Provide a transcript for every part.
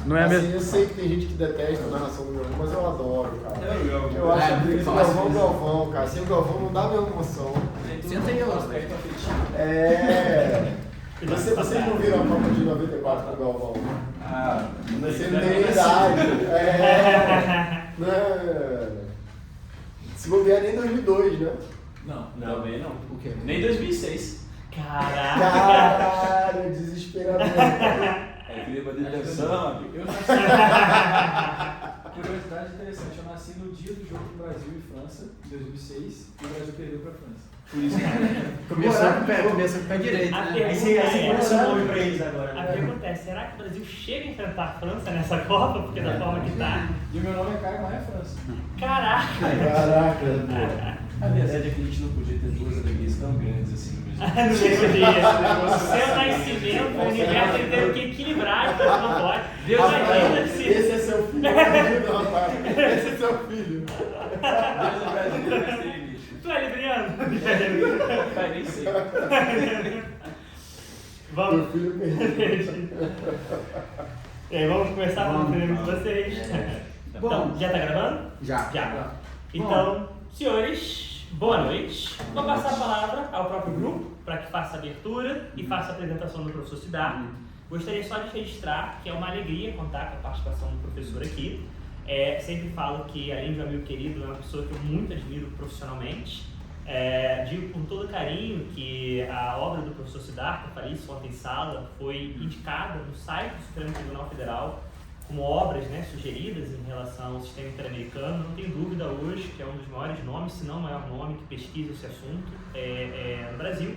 Não é assim, mesmo? Eu sei que tem gente que detesta a narração do Galvão, mas eu adoro, cara. Eu É, acho que muito o Galvão, cara. Sem o Galvão não dá a mesma emoção. Senta aí, ó. Vocês não viram a Copa de 94 com o Galvão? Ah, Você não tem idade. Se bobear nem 2002, né? não, também não. O quê? Nem 2006. Caraca! Caralho, desesperador. É clima de tensão, amigo. Eu nasci. Curiosidade interessante, eu nasci no dia do jogo do Brasil e França, em 2006, e o Brasil perdeu para a França. Por isso que Começou com o pé direito, A né? pergunta Aí você é, põe seu nome pra eles agora. a pergunta é, será que o Brasil chega a enfrentar a França nessa Copa? Porque da forma que tá. E o meu nome é Caio Maia França. Caraca! Caraca, a verdade é que a gente não podia ter duas alegrias tão grandes assim no mesmo No mesmo dia. O seu nascimento, o universo ele teve que equilibrar, então não pode. Deus imagina se. Esse é seu filho, não, rapaz. Esse é seu filho. Deus é brasileiro, mas tem limite. Tu é libriano? Pai, nem sei. Vamos. Meu filho perdeu. E aí, vamos começar falando primeiro com vocês. Bom. Então, já tá gravando? Já. Já. Então, senhores, boa noite. Vou passar a palavra ao próprio grupo para que faça a abertura e faça a apresentação do professor Siddhartha. Gostaria só de registrar que é uma alegria contar com a participação do professor aqui. Sempre falo que, além de um amigo querido, é uma pessoa que eu muito admiro profissionalmente. Digo com todo carinho que a obra do professor Siddhartha, falei isso ontem em sala, foi indicada no site do Supremo Tribunal Federal como obras, né, sugeridas em relação ao sistema interamericano. Não tenho dúvida hoje que é um dos maiores nomes, se não o maior nome que pesquisa esse assunto no Brasil.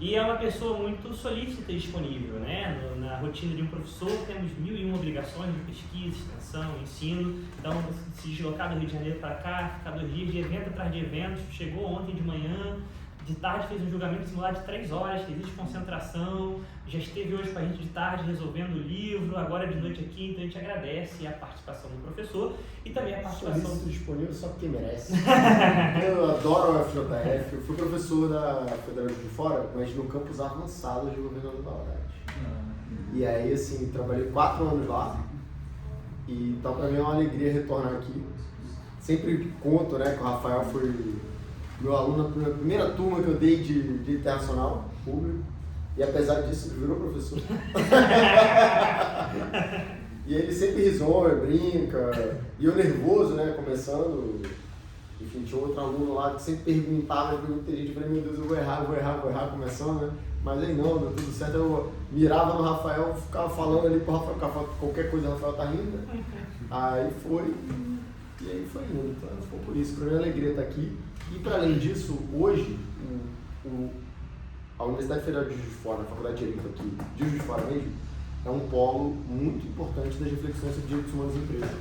E é uma pessoa muito solícita e disponível, né? Na rotina de um professor temos 1001 obrigações de pesquisa, extensão, ensino. Então, se deslocar do Rio de Janeiro para cá, ficar 2 dias de evento atrás de evento, chegou ontem de manhã, de tarde fez um julgamento simulado de 3 horas, que existe concentração, já esteve hoje com a gente de tarde resolvendo o livro, agora de noite aqui, então a gente agradece a participação do professor e também a participação... Solícito disponível só porque merece. Eu adoro o FJF, eu fui professor da Federal de Fora, mas no campus avançado de Governador Valadares. E aí, assim, trabalhei 4 anos lá, e então pra mim é uma alegria retornar aqui. Sempre conto, né, que o Rafael foi meu aluno na primeira turma que eu dei de internacional público, e apesar disso ele virou professor. E ele sempre risonha, brinca, e eu nervoso, né, começando, enfim, tinha outro aluno lá que sempre perguntava, inteligente, eu falei, meu Deus, eu vou errar, começando, né, mas aí não, deu tudo certo, eu mirava no Rafael, ficava falando ali pro Rafael, qualquer coisa o Rafael tá rindo, né? Aí foi, e aí foi indo, então foi por isso, pra mim é uma alegria estar aqui. E para além disso, hoje, a Universidade Federal de Juiz de Fora, a Faculdade de Direito aqui, de Juiz de Fora mesmo, é um polo muito importante das reflexões sobre direitos humanos em empresa.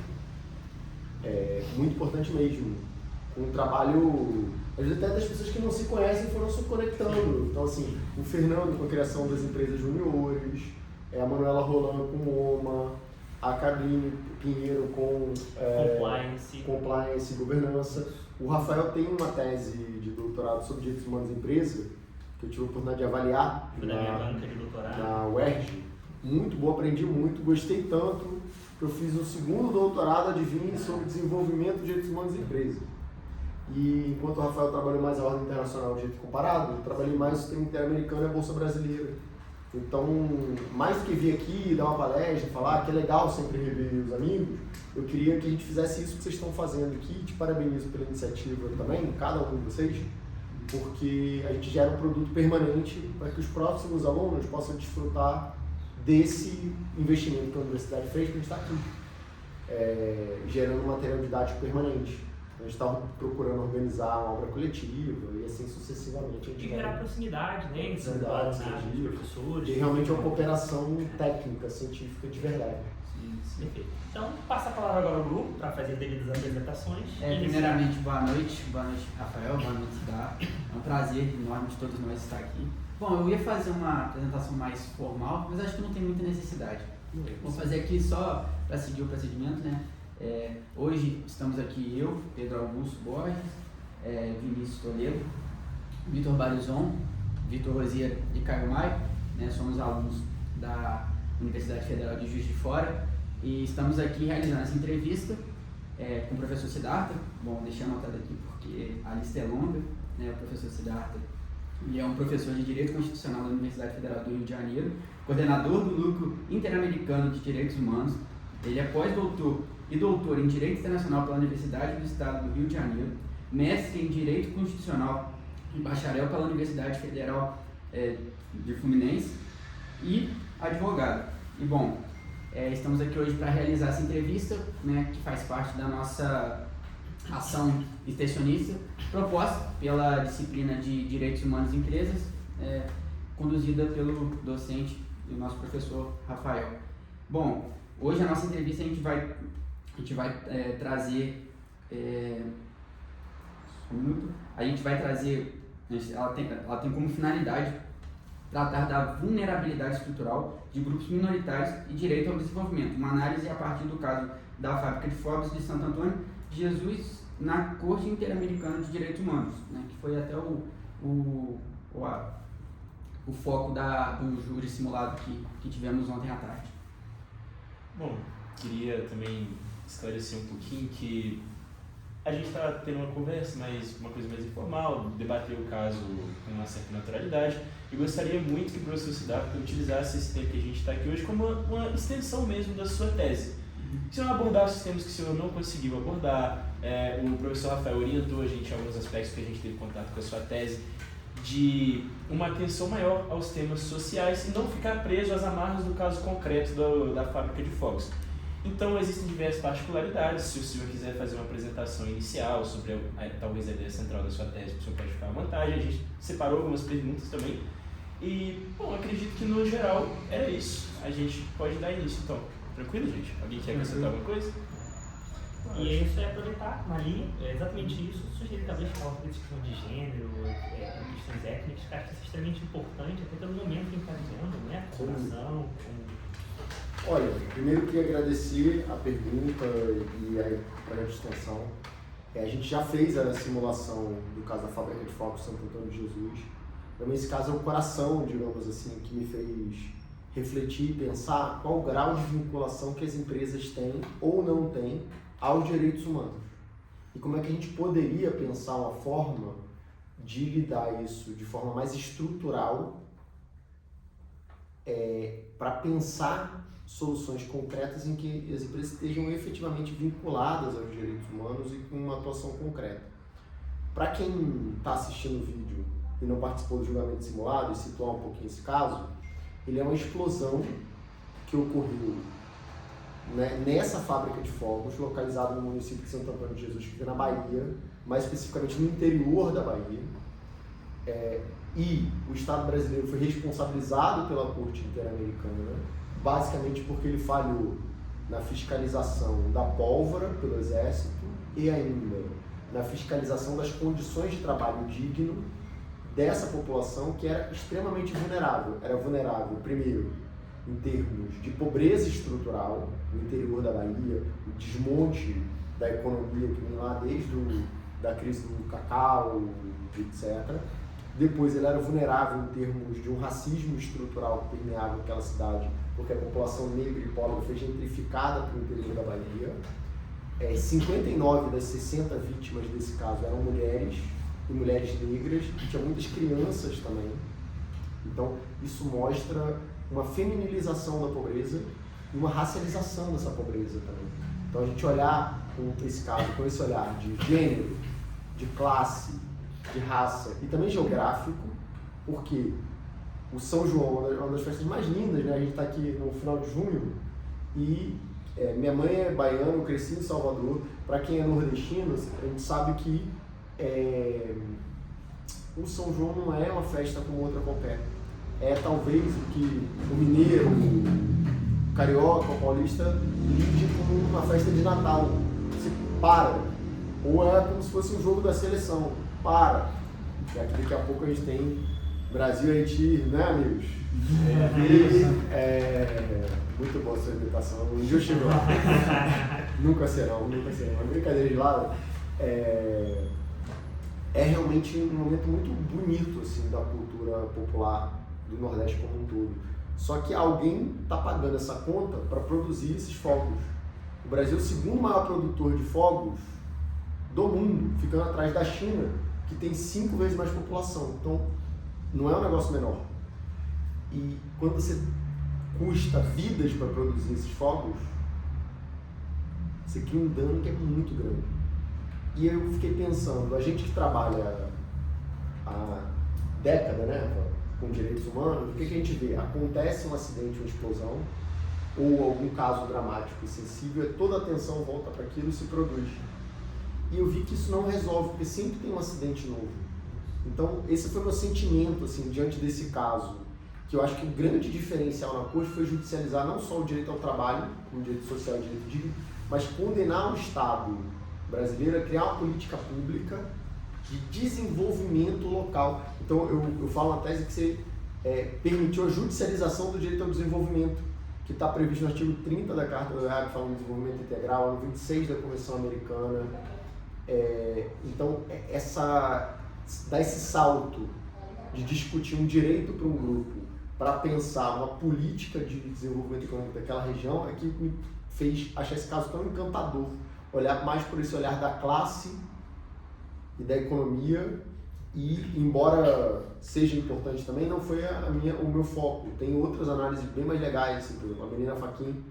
Muito importante mesmo. Um trabalho, às vezes até das pessoas que não se conhecem foram se conectando. Então assim, o Fernando com a criação das empresas juniores, a Manuela Rolando com o OMA, a Cabine Pinheiro com compliance e governança. O Rafael tem uma tese de doutorado sobre direitos humanos em empresa, que eu tive a oportunidade de avaliar na UERJ. Muito bom, aprendi muito, gostei tanto que eu fiz um segundo doutorado, adivinha, sobre desenvolvimento de direitos humanos em empresa. E enquanto o Rafael trabalhou mais a ordem internacional de direito comparado, eu trabalhei mais o sistema interamericano e a Bolsa Brasileira. Então, mais do que vir aqui, dar uma palestra, falar que é legal sempre rever os amigos, eu queria que a gente fizesse isso que vocês estão fazendo aqui. Te parabenizo pela iniciativa também, cada um de vocês, porque a gente gera um produto permanente para que os próximos alunos possam desfrutar desse investimento que a universidade fez para a gente estar aqui, gerando material didático permanente. A gente estava procurando organizar uma obra coletiva e assim sucessivamente. E gerar proximidade, né? Entre os professores. E realmente é uma cooperação técnica, científica de verdade. Perfeito. Então, passa a palavra agora ao grupo para fazer devidas apresentações. Primeiramente, boa noite, Rafael, boa noite, Siddhartha. É um prazer enorme de todos nós estar aqui. Bom, eu ia fazer uma apresentação mais formal, mas acho que não tem muita necessidade. Vou fazer aqui só para seguir o procedimento, né? Hoje estamos aqui eu, Pedro Augusto Borges, Vinícius Toledo, Vitor Barizon, Vitor Rosier e Caio Maia, né? Somos alunos da Universidade Federal de Juiz de Fora E estamos aqui realizando essa entrevista com o professor Siddhartha. Bom, deixei anotado aqui porque a lista é longa, né? O professor Siddhartha, ele é um professor de Direito Constitucional da Universidade Federal do Rio de Janeiro, coordenador do Núcleo Interamericano de Direitos Humanos. Ele é pós-doutor e doutor em Direito Internacional pela Universidade do Estado do Rio de Janeiro, mestre em Direito Constitucional e bacharel pela Universidade Federal de Fluminense e advogado. E bom, estamos aqui hoje para realizar essa entrevista, né, que faz parte da nossa ação extensionista, proposta pela disciplina de Direitos Humanos e Empresas, conduzida pelo docente e nosso professor Rafael. Bom, hoje a nossa entrevista a gente vai trazer ela tem como finalidade tratar da vulnerabilidade estrutural de grupos minoritários e direito ao desenvolvimento, uma análise a partir do caso da fábrica de fogos de Santo Antônio de Jesus na Corte Interamericana de Direitos Humanos, né, que foi até o foco do júri simulado que tivemos ontem à tarde. Bom, queria também esclarecer um pouquinho que a gente está tendo uma conversa, uma coisa mais informal, debater o caso com uma certa naturalidade, e gostaria muito que o professor Siddhartha utilizasse esse tempo que a gente está aqui hoje como uma extensão mesmo da sua tese. Se não abordasse os temas que o senhor não conseguiu abordar, o professor Rafael orientou a gente em alguns aspectos que a gente teve contato com a sua tese, de uma atenção maior aos temas sociais e não ficar preso às amarras do caso concreto da fábrica de fogos. Então, existem diversas particularidades. Se o senhor quiser fazer uma apresentação inicial sobre talvez a ideia central da sua tese, o senhor pode ficar à vontade. A gente separou algumas perguntas também. E, bom, acredito que no geral era isso. A gente pode dar início, então. Tranquilo, gente? Alguém quer acrescentar alguma coisa? E isso é aproveitar uma linha, exatamente isso, sugerir talvez falar sobre discussão de gênero, questões étnicas, que acho que isso é extremamente importante, até pelo momento que a gente está vivendo, né? A formação. Olha, primeiro eu queria agradecer a pergunta e a extensão. A gente já fez a simulação do caso da fábrica de fogos Santo Antônio de Jesus. Também esse caso é o coração, digamos assim, que me fez refletir e pensar qual o grau de vinculação que as empresas têm ou não têm aos direitos humanos. E como é que a gente poderia pensar uma forma de lidar isso de forma mais estrutural para pensar soluções concretas em que as empresas estejam efetivamente vinculadas aos direitos humanos e com uma atuação concreta. Para quem está assistindo o vídeo e não participou do julgamento simulado, e situar um pouquinho esse caso, ele é uma explosão que ocorreu, né, nessa fábrica de fogos, localizada no município de Santo Antônio de Jesus, que fica na Bahia, mais especificamente no interior da Bahia. E o Estado brasileiro foi responsabilizado pela Corte Interamericana, basicamente porque ele falhou na fiscalização da pólvora pelo Exército e ainda na fiscalização das condições de trabalho digno dessa população que era extremamente vulnerável. Era vulnerável, primeiro, em termos de pobreza estrutural no interior da Bahia, o desmonte da economia que vem lá desde da crise do cacau, etc. Depois ele era vulnerável em termos de um racismo estrutural que permeava aquela cidade, porque a população negra e pobre foi gentrificada para o interior da Bahia. 59 das 60 vítimas desse caso eram mulheres, e mulheres negras, e tinha muitas crianças também. Então, isso mostra uma feminilização da pobreza e uma racialização dessa pobreza também. Então, a gente olhar com esse caso, com esse olhar de gênero, de classe, de raça e também geográfico, porque o São João é uma das festas mais lindas, né? A gente está aqui no final de junho e minha mãe é baiana, eu cresci em Salvador. Para quem é nordestino, a gente sabe que o São João não é uma festa como outra qualquer. É talvez o que o mineiro, o carioca, o paulista lide como uma festa de Natal. Você para. Ou é como se fosse um jogo da seleção. Para. E aqui daqui a pouco a gente tem Brasil e Haiti, né, amigos? Muito boa a sua imitação. Um dia eu chego lá. Nunca serão. Uma brincadeira de lado. É realmente um momento muito bonito assim, da cultura popular do Nordeste como um todo. Só que alguém está pagando essa conta para produzir esses fogos. O Brasil é o segundo maior produtor de fogos do mundo, ficando atrás da China, que tem 5 vezes mais população. Então, não é um negócio menor. E quando você custa vidas para produzir esses fogos, você cria um dano que é muito grande. E eu fiquei pensando, a gente que trabalha há década, né, com direitos humanos, o que a gente vê? Acontece um acidente, uma explosão, ou algum caso dramático e sensível, toda a atenção volta para aquilo e se produz. E eu vi que isso não resolve, porque sempre tem um acidente novo. Então, esse foi o meu sentimento, assim, diante desse caso, que eu acho que o grande diferencial na corte foi judicializar não só o direito ao trabalho, o direito social e o direito digno, mas condenar o Estado brasileiro a criar uma política pública de desenvolvimento local. Então, eu falo na tese que você permitiu a judicialização do direito ao desenvolvimento, que está previsto no artigo 30 da Carta do Hague, falando de desenvolvimento integral, no 26 da Convenção Americana. Então, dar esse salto de discutir um direito para um grupo, para pensar uma política de desenvolvimento econômico daquela região, é que me fez achar esse caso tão encantador. Olhar mais por esse olhar da classe e da economia, e embora seja importante também, não foi o meu foco. Tem outras análises bem mais legais, assim, por exemplo, a Menina Fachin,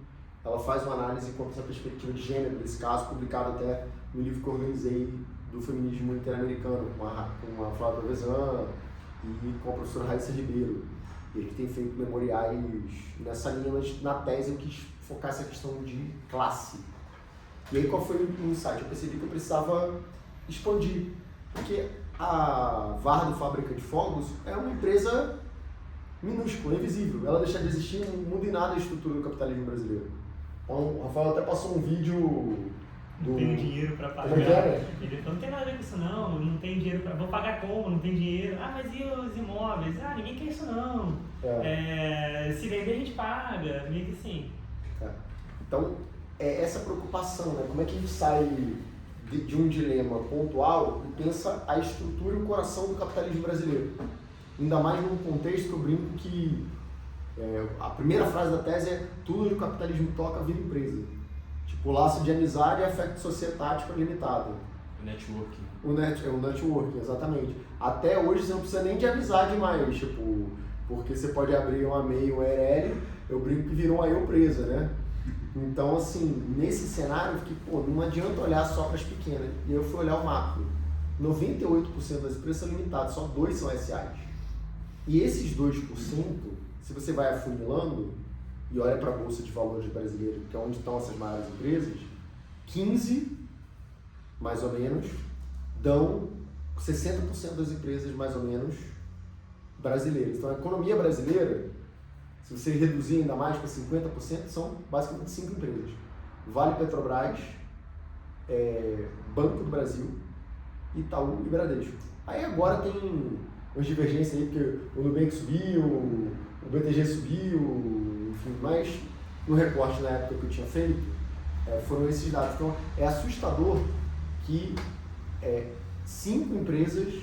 ela faz uma análise com essa perspectiva de gênero desse caso, publicado até no livro que eu organizei do feminismo interamericano, com a Flávia Trevisan e com a professora Raíssa Ribeiro. E ele tem feito memoriais nessa linha, mas na tese eu quis focar essa questão de classe. E aí qual foi o insight? Eu percebi que eu precisava expandir, porque a Vardo Fábrica de Fogos é uma empresa minúscula, invisível. Ela deixa de existir, não muda em nada a estrutura do capitalismo brasileiro. Então, o Rafael até passou um vídeo Não tenho dinheiro para pagar. Ele falou, não tem nada a ver com isso não tem dinheiro para... Vou pagar como? Não tem dinheiro. Ah, mas e os imóveis? Ah, ninguém quer isso não. Se vender a gente paga, meio que assim. Então, essa preocupação, né? Como é que a gente sai de um dilema pontual e pensa a estrutura e o coração do capitalismo brasileiro? Ainda mais num contexto que eu brinco que a primeira frase da tese é: tudo que o capitalismo toca vira empresa. Tipo, o laço de amizade e afeto societático limitado. O networking. O networking, exatamente. Até hoje você não precisa nem de amizade mais, tipo, porque você pode abrir uma MEI, um ERL, eu brinco que virou uma eu presa, né? Então, assim, nesse cenário, eu fiquei, não adianta olhar só para as pequenas. E eu fui olhar o macro. 98% das empresas são limitadas, só 2 são SAs. E esses 2%, se você vai afunilando e olha para a Bolsa de Valores brasileira, que é onde estão essas maiores empresas, 15, mais ou menos, dão 60% das empresas, mais ou menos, brasileiras. Então, a economia brasileira, se você reduzir ainda mais para 50%, são basicamente 5 empresas. Vale, Petrobras, Banco do Brasil, Itaú e Bradesco. Aí agora tem umas divergências aí, porque o Nubank subiu, o BTG subiu, enfim, mas no recorte na época que eu tinha feito, foram esses dados. Então, é assustador que 5 empresas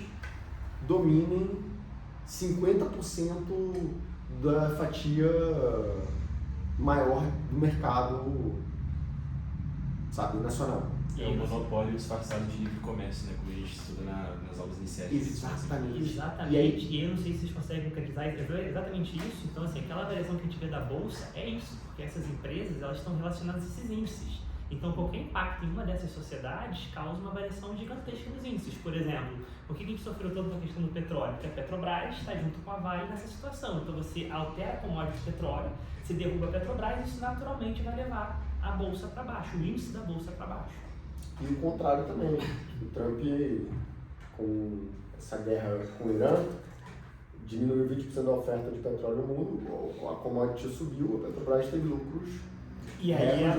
dominem 50% da fatia maior do mercado, sabe, nacional. É um monopólio disfarçado de livre comércio, né? Como a gente estuda nas aulas iniciais. Exatamente. E eu não sei se vocês conseguem concretizar exatamente isso. Então, assim, aquela variação que a gente vê da Bolsa é isso, porque essas empresas, elas estão relacionadas a esses índices. Então, qualquer impacto em uma dessas sociedades causa uma variação gigantesca nos índices. Por exemplo, por que a gente sofreu toda a questão do petróleo? Porque a Petrobras está junto com a Vale nessa situação. Então, você altera a commodity de petróleo, você derruba a Petrobras, isso naturalmente vai levar a Bolsa para baixo, o índice da Bolsa para baixo. E o contrário também. O Trump, com essa guerra com o Irã, diminuiu 20% da oferta de petróleo no mundo, a commodity subiu, a Petrobras teve lucros. E aí a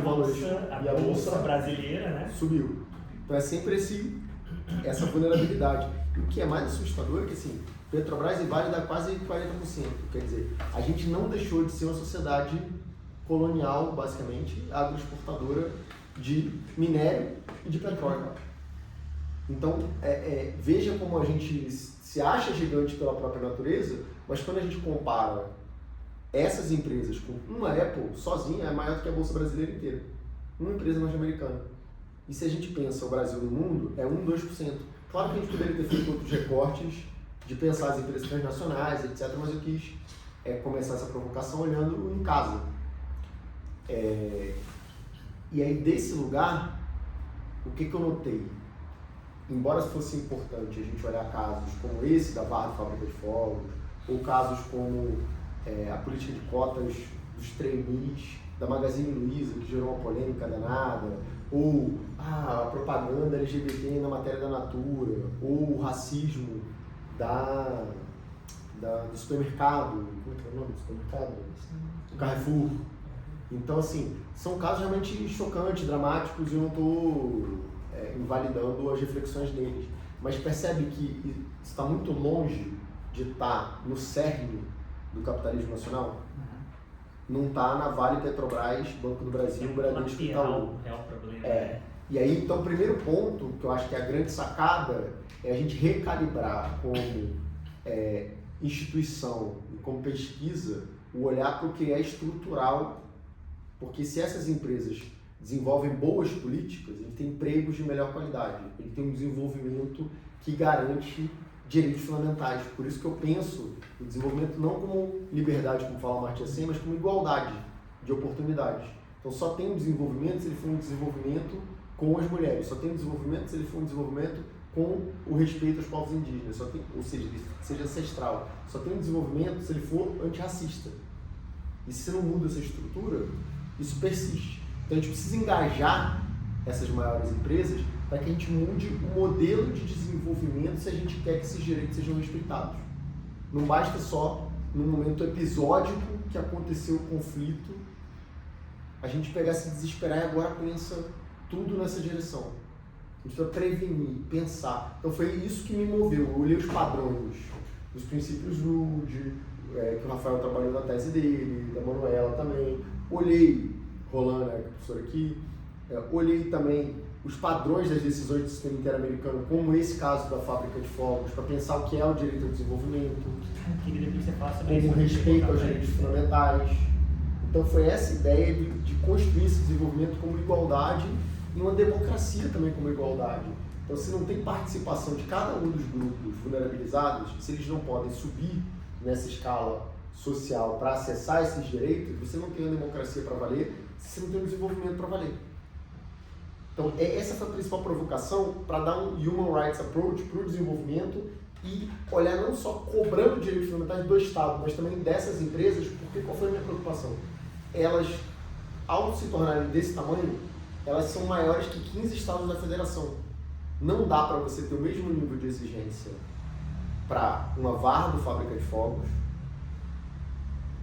bolsa brasileira, né? Subiu. Então é sempre essa vulnerabilidade. E o que é mais assustador é que, assim, Petrobras e Vale dá quase 40%. Quer dizer, a gente não deixou de ser uma sociedade colonial, basicamente, agroexportadora de minério e de petróleo. Então, veja como a gente se acha gigante pela própria natureza, mas quando a gente compara essas empresas, com uma Apple sozinha, é maior do que a Bolsa Brasileira inteira. Uma empresa norte-americana. E se a gente pensa o Brasil no mundo, é 1, 2%. Claro que a gente poderia ter feito outros recortes de pensar as empresas transnacionais, etc., mas eu quis começar essa provocação olhando em casa. E aí, desse lugar, o que eu notei? Embora fosse importante a gente olhar casos como esse da Vard Fábrica de Fogos, ou casos como a política de cotas dos trainees da Magazine Luiza, que gerou uma polêmica danada, ou a propaganda LGBT na matéria da Natura, ou o racismo do supermercado, como é que é o nome do supermercado? Do Carrefour. Então, assim, são casos realmente chocantes, dramáticos, e eu não estou invalidando as reflexões deles. Mas percebe que está muito longe de estar no cerne do capitalismo nacional? Não está na Vale, Petrobras, Banco do Brasil, Bradesco e Itaú. É o problema. E aí, então, o primeiro ponto, que eu acho que é a grande sacada, é a gente recalibrar como instituição e como pesquisa o olhar para o que é estrutural, porque se essas empresas desenvolvem boas políticas, ele tem empregos de melhor qualidade, ele tem um desenvolvimento que garante direitos fundamentais. Por isso que eu penso o desenvolvimento não como liberdade, como fala Amartya Sen, mas como igualdade de oportunidades. Então só tem um desenvolvimento se ele for um desenvolvimento com as mulheres, só tem um desenvolvimento se ele for um desenvolvimento com o respeito aos povos indígenas, ou seja, ele seja ancestral. Só tem um desenvolvimento se ele for antirracista. E se você não muda essa estrutura, isso persiste. Então a gente precisa engajar essas maiores empresas para que a gente mude o modelo de desenvolvimento se a gente quer que esses direitos sejam respeitados. Não basta só, num momento episódico que aconteceu o conflito, a gente pegar, se desesperar e agora pensa tudo nessa direção. A gente precisa prevenir, pensar. Então foi isso que me moveu. Eu olhei os padrões, os princípios Rude, que o Rafael trabalhou na tese dele, da Manuela também. Olhei, Rolando, que é a professora aqui, olhei também os padrões das decisões do sistema interamericano, como esse caso da Fábrica de Fogos, para pensar o que é o direito ao desenvolvimento, como respeito aos direitos fundamentais. Então foi essa ideia de construir esse desenvolvimento como igualdade e uma democracia também como igualdade. Então, se não tem participação de cada um dos grupos vulnerabilizados, se eles não podem subir nessa escala social para acessar esses direitos, você não tem uma democracia para valer, você não tem um desenvolvimento para valer. Então, essa foi a principal provocação para dar um Human Rights Approach para o desenvolvimento e olhar não só cobrando direitos fundamentais do Estado, mas também dessas empresas, porque qual foi a minha preocupação? Elas, ao se tornarem desse tamanho, elas são maiores que 15 estados da federação. Não dá para você ter o mesmo nível de exigência para uma Vard Fábrica de Fogos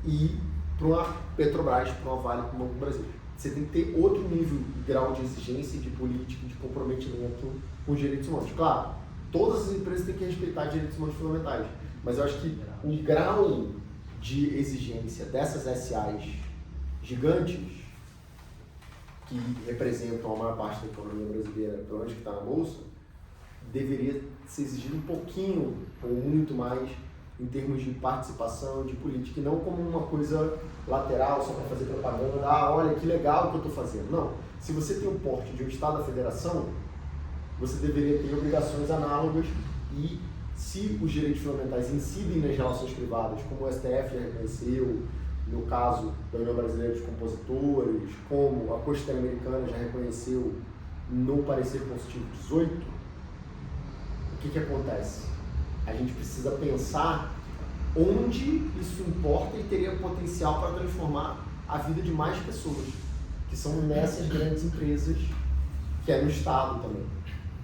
e para uma Petrobras, para uma Vale, para o Banco do Brasil. Você tem que ter outro nível de grau de exigência, de política, de comprometimento com os direitos humanos. Claro, todas as empresas têm que respeitar direitos humanos fundamentais, mas eu acho que o grau de exigência dessas SAs gigantes, que representam a maior parte da economia brasileira, pelo menos que está na Bolsa, deveria ser exigido um pouquinho ou muito mais em termos de participação, de política, e não como uma coisa lateral, só para fazer propaganda, olha que legal o que eu estou fazendo. Não, se você tem o porte de um Estado da Federação, você deveria ter obrigações análogas e se os direitos fundamentais incidem nas relações privadas, como o STF já reconheceu, no caso da União Brasileira dos Compositores, como a Corte Interamericana já reconheceu no parecer constitutivo 18, o que acontece? A gente precisa pensar onde isso importa e teria potencial para transformar a vida de mais pessoas, que são nessas grandes empresas, que é no Estado também.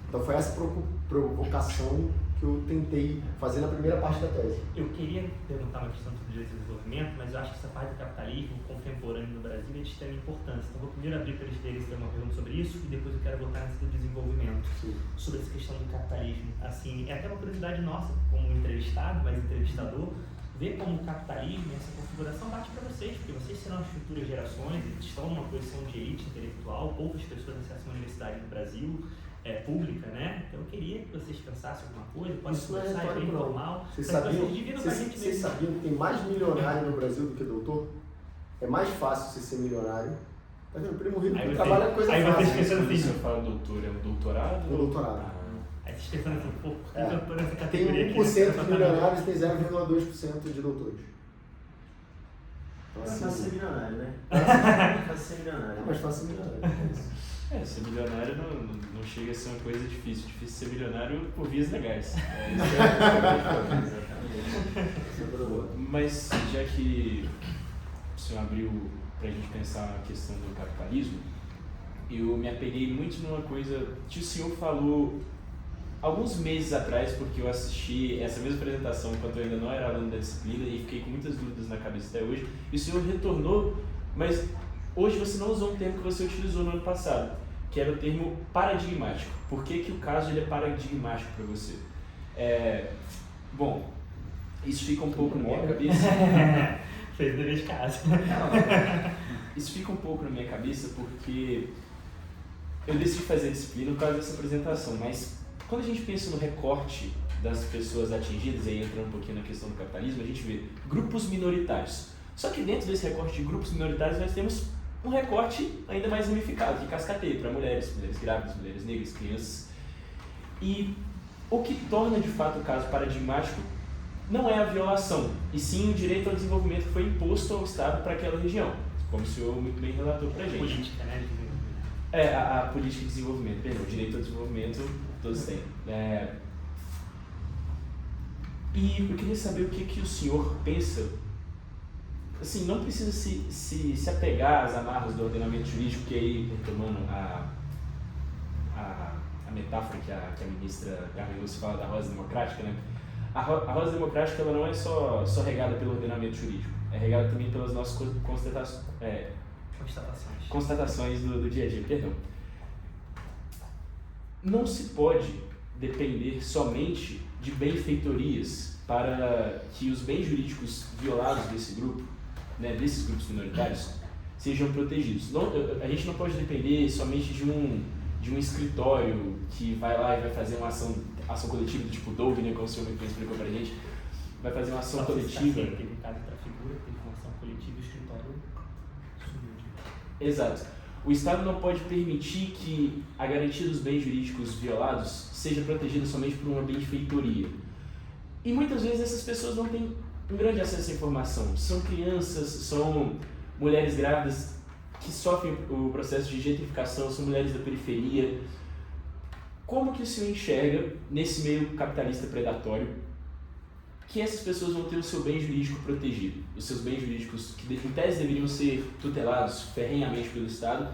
Então foi essa provocação que eu tentei fazer na primeira parte da tese. Eu queria perguntar uma questão sobre direito ao desenvolvimento, mas eu acho que essa parte do capitalismo contemporâneo no Brasil é de extrema importância. Então vou primeiro abrir para eles terem uma pergunta sobre isso e depois eu quero voltar nesse do desenvolvimento. Sim. Sobre essa questão do capitalismo. Assim, é até uma curiosidade nossa, como entrevistado, mas entrevistador, ver como o capitalismo e essa configuração bate para vocês, porque vocês serão as futuras gerações, estão numa posição de elite intelectual, poucas pessoas acessam a universidade no Brasil. pública, né? Então eu queria que vocês pensassem alguma coisa, pode Isso não é começar, é bem retórico, não. informal. Vocês mas sabiam, vocês dividam com a gente vocês mesmo. sabiam que tem mais milionário no Brasil do que doutor? É mais fácil você ser milionário. Tá vendo? O Primo Rico Aí você- trabalha coisa aí fácil. vocês pensando Quando assim, você fala doutor, é um doutorado? É doutorado. aí vocês pensando assim, pô, por que É. eu tô nessa Tem categoria aqui? 1% Nessa de milionários e tem 0,2% de doutores. Então, É assim, fácil ser milionário, né? É fácil ser milionário. é mais fácil ser milionário. Ser milionário não chega a ser uma coisa difícil. Difícil ser milionário por vias legais. Exatamente. Mas já que o senhor abriu para a gente pensar a questão do capitalismo, eu me apeguei muito numa coisa que o senhor falou alguns meses atrás, porque eu assisti essa mesma apresentação enquanto eu ainda não era aluno da disciplina e fiquei com muitas dúvidas na cabeça até hoje, e o senhor retornou, mas hoje você não usou um termo que você utilizou no ano passado, que era o termo paradigmático. Por que o caso ele é paradigmático para você? Bom, isso fica um pouco na minha cabeça. Fez o dever de casa. Isso fica um pouco na minha cabeça porque eu decidi fazer a disciplina por causa dessa apresentação, mas quando a gente pensa no recorte das pessoas atingidas, e aí entrando um pouquinho na questão do capitalismo, a gente vê grupos minoritários. Só que dentro desse recorte de grupos minoritários nós temos um recorte ainda mais ramificado, que cascateia para mulheres grávidas, mulheres negras, crianças. E o que torna de fato o caso paradigmático não é a violação, e sim o direito ao desenvolvimento que foi imposto ao Estado para aquela região, como o senhor muito bem relatou para a gente. Política, né? A política de desenvolvimento, perdão, o direito ao desenvolvimento todos têm. E eu queria saber o que o senhor pensa. Assim, não precisa se apegar às amarras do ordenamento jurídico, que aí, retomando a metáfora que a ministra Carmen Lúcia fala da rosa democrática, né? A rosa democrática ela não é só regada pelo ordenamento jurídico, é regada também pelas nossas constatações do dia a dia. Perdão. Não se pode depender somente de benfeitorias para que os bens jurídicos violados desse grupo, né, desses grupos minoritários, sejam protegidos. A gente não pode depender somente de um escritório que vai lá e vai fazer uma ação coletiva do tipo Dove, né, como o senhor muito bem explicou pra gente, vai fazer uma ação coletiva. Teve um caso para figura, teve uma ação coletiva e o escritório sumiu. Exato. O Estado não pode permitir que a garantia dos bens jurídicos violados seja protegida somente por uma benfeitoria. E muitas vezes essas pessoas não têm um grande acesso à informação. São crianças, são mulheres grávidas que sofrem o processo de gentrificação, são mulheres da periferia. Como que o senhor enxerga, nesse meio capitalista predatório, que essas pessoas vão ter o seu bem jurídico protegido? Os seus bens jurídicos, que em tese deveriam ser tutelados ferrenhamente pelo Estado,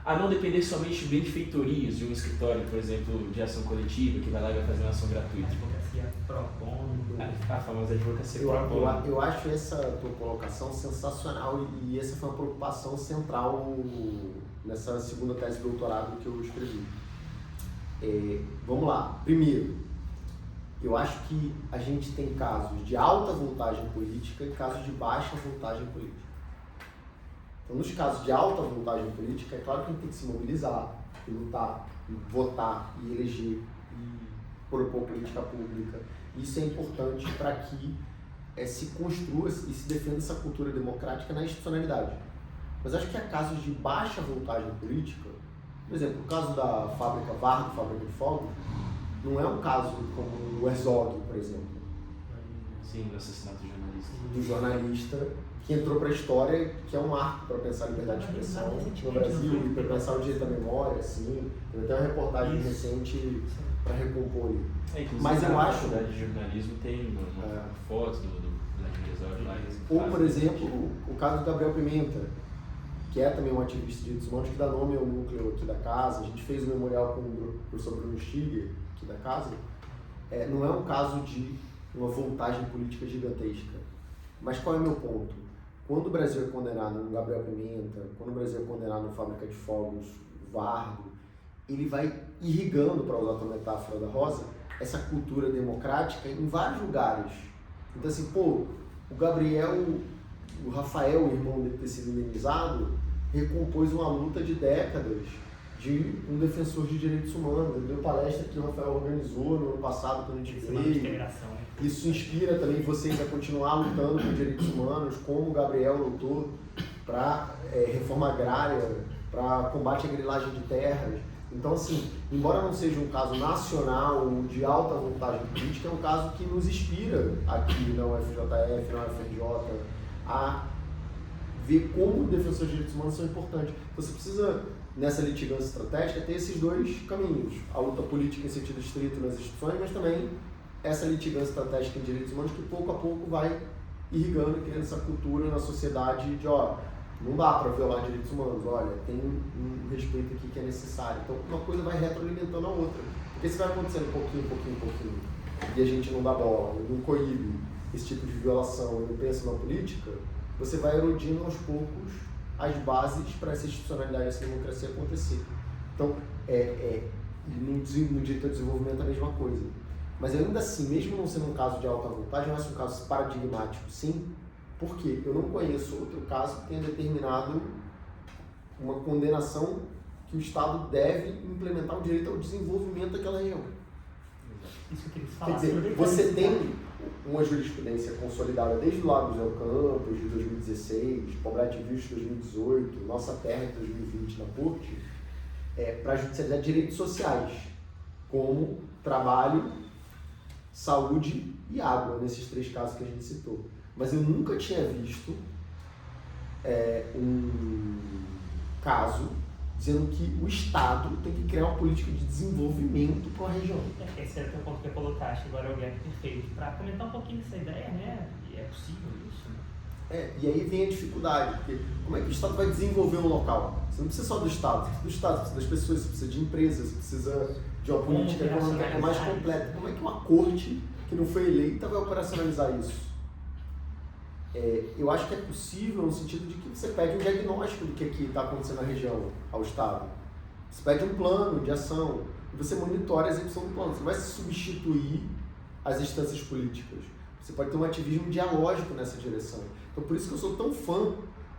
a não depender somente de benfeitorias de um escritório, por exemplo, de ação coletiva, que vai lá e vai fazer uma ação gratuita. Advocacia pro bono. A famosa advocacia pro bono. Eu acho essa tua colocação sensacional e essa foi uma preocupação central nessa segunda tese de doutorado que eu escrevi. Vamos lá. Primeiro, eu acho que a gente tem casos de alta voltagem política e casos de baixa voltagem política. Então, nos casos de alta voltagem política, é claro que a gente tem que se mobilizar, e lutar, e votar, e eleger, e propor política pública. Isso é importante para que se construa e se defenda essa cultura democrática na institucionalidade. Mas acho que há casos de baixa voltagem política, por exemplo, o caso da fábrica Vardo, fábrica de fogos, não é um caso como o Herzog, por exemplo. Sim, do assassinato do jornalista. Do jornalista que entrou para a história, que é um marco para pensar a liberdade de expressão no Brasil e para pensar o direito da memória, assim. Tem até uma reportagem recente para recompor ele. Inclusive, Mas eu acho... Na faculdade de jornalismo tem uma foto do Vladimir Herzog lá. Ou, por exemplo, o caso do Gabriel Pimenta, que é também um ativista de direitos humanos, que dá nome ao núcleo aqui da casa. A gente fez um memorial com o professor Bruno Stiger, aqui da casa. Não é um caso de uma voltagem política gigantesca. Mas qual é o meu ponto? Quando o Brasil é condenado no Gabriel Pimenta, quando o Brasil é condenado no Fábrica de Fogos, Vardo, ele vai irrigando, para usar a tua metáfora da Rosa, essa cultura democrática em vários lugares. Então assim, o Gabriel, o Rafael, o irmão dele ter sido indenizado, recompôs uma luta de décadas de um defensor de direitos humanos. Ele deu palestra que o Rafael organizou no ano passado, quando a gente veio. Isso inspira também vocês a continuar lutando por direitos humanos, como o Gabriel lutou para reforma agrária, para combate à grilagem de terras. Então, assim, embora não seja um caso nacional de alta voltagem política, é um caso que nos inspira aqui na UFJF, na UFRJ, a ver como defensores de direitos humanos são importantes. Então, você precisa, nessa litigância estratégica, ter esses dois caminhos. A luta política em sentido estrito nas instituições, mas também essa litigância estratégica em direitos humanos que pouco a pouco vai irrigando e criando essa cultura na sociedade de, não dá para violar direitos humanos, olha, tem um respeito aqui que é necessário. Então, uma coisa vai retroalimentando a outra. Porque se vai acontecendo pouquinho, e a gente não dá bola, não coíbe esse tipo de violação e não pensa na política, você vai erodindo aos poucos as bases para essa institucionalidade, essa democracia acontecer. Então, no direito ao desenvolvimento é a mesma coisa. Mas ainda assim, mesmo não sendo um caso de alta voltagem, não é um caso paradigmático, sim, porque eu não conheço outro caso que tenha determinado uma condenação que o Estado deve implementar o direito ao desenvolvimento daquela região. Isso que eu queria falar. Quer dizer, você tem uma jurisprudência consolidada desde o Lago José Campos, de 2016, Pobrete Vista de 2018, Nossa Terra de 2020 na Corte, para judicializar direitos sociais, como trabalho, saúde e água, nesses 3 casos que a gente citou. Mas eu nunca tinha visto um caso dizendo que o Estado tem que criar uma política de desenvolvimento para a região. Esse era o ponto que eu colocaste, agora é o gap perfeito. Para comentar um pouquinho dessa ideia, né? E é possível isso, né? E aí vem a dificuldade, porque como é que o Estado vai desenvolver um local? Você não precisa só do Estado, você precisa do Estado, você precisa das pessoas, você precisa de empresas, você precisa de uma política econômica mais completa. Como é que uma corte que não foi eleita vai operacionalizar isso? Eu acho que é possível no sentido de que você pede um diagnóstico do que está acontecendo na região ao Estado. Você pede um plano de ação e você monitora a execução do plano. Você não vai substituir as instâncias políticas. Você pode ter um ativismo dialógico nessa direção. Então, por isso que eu sou tão fã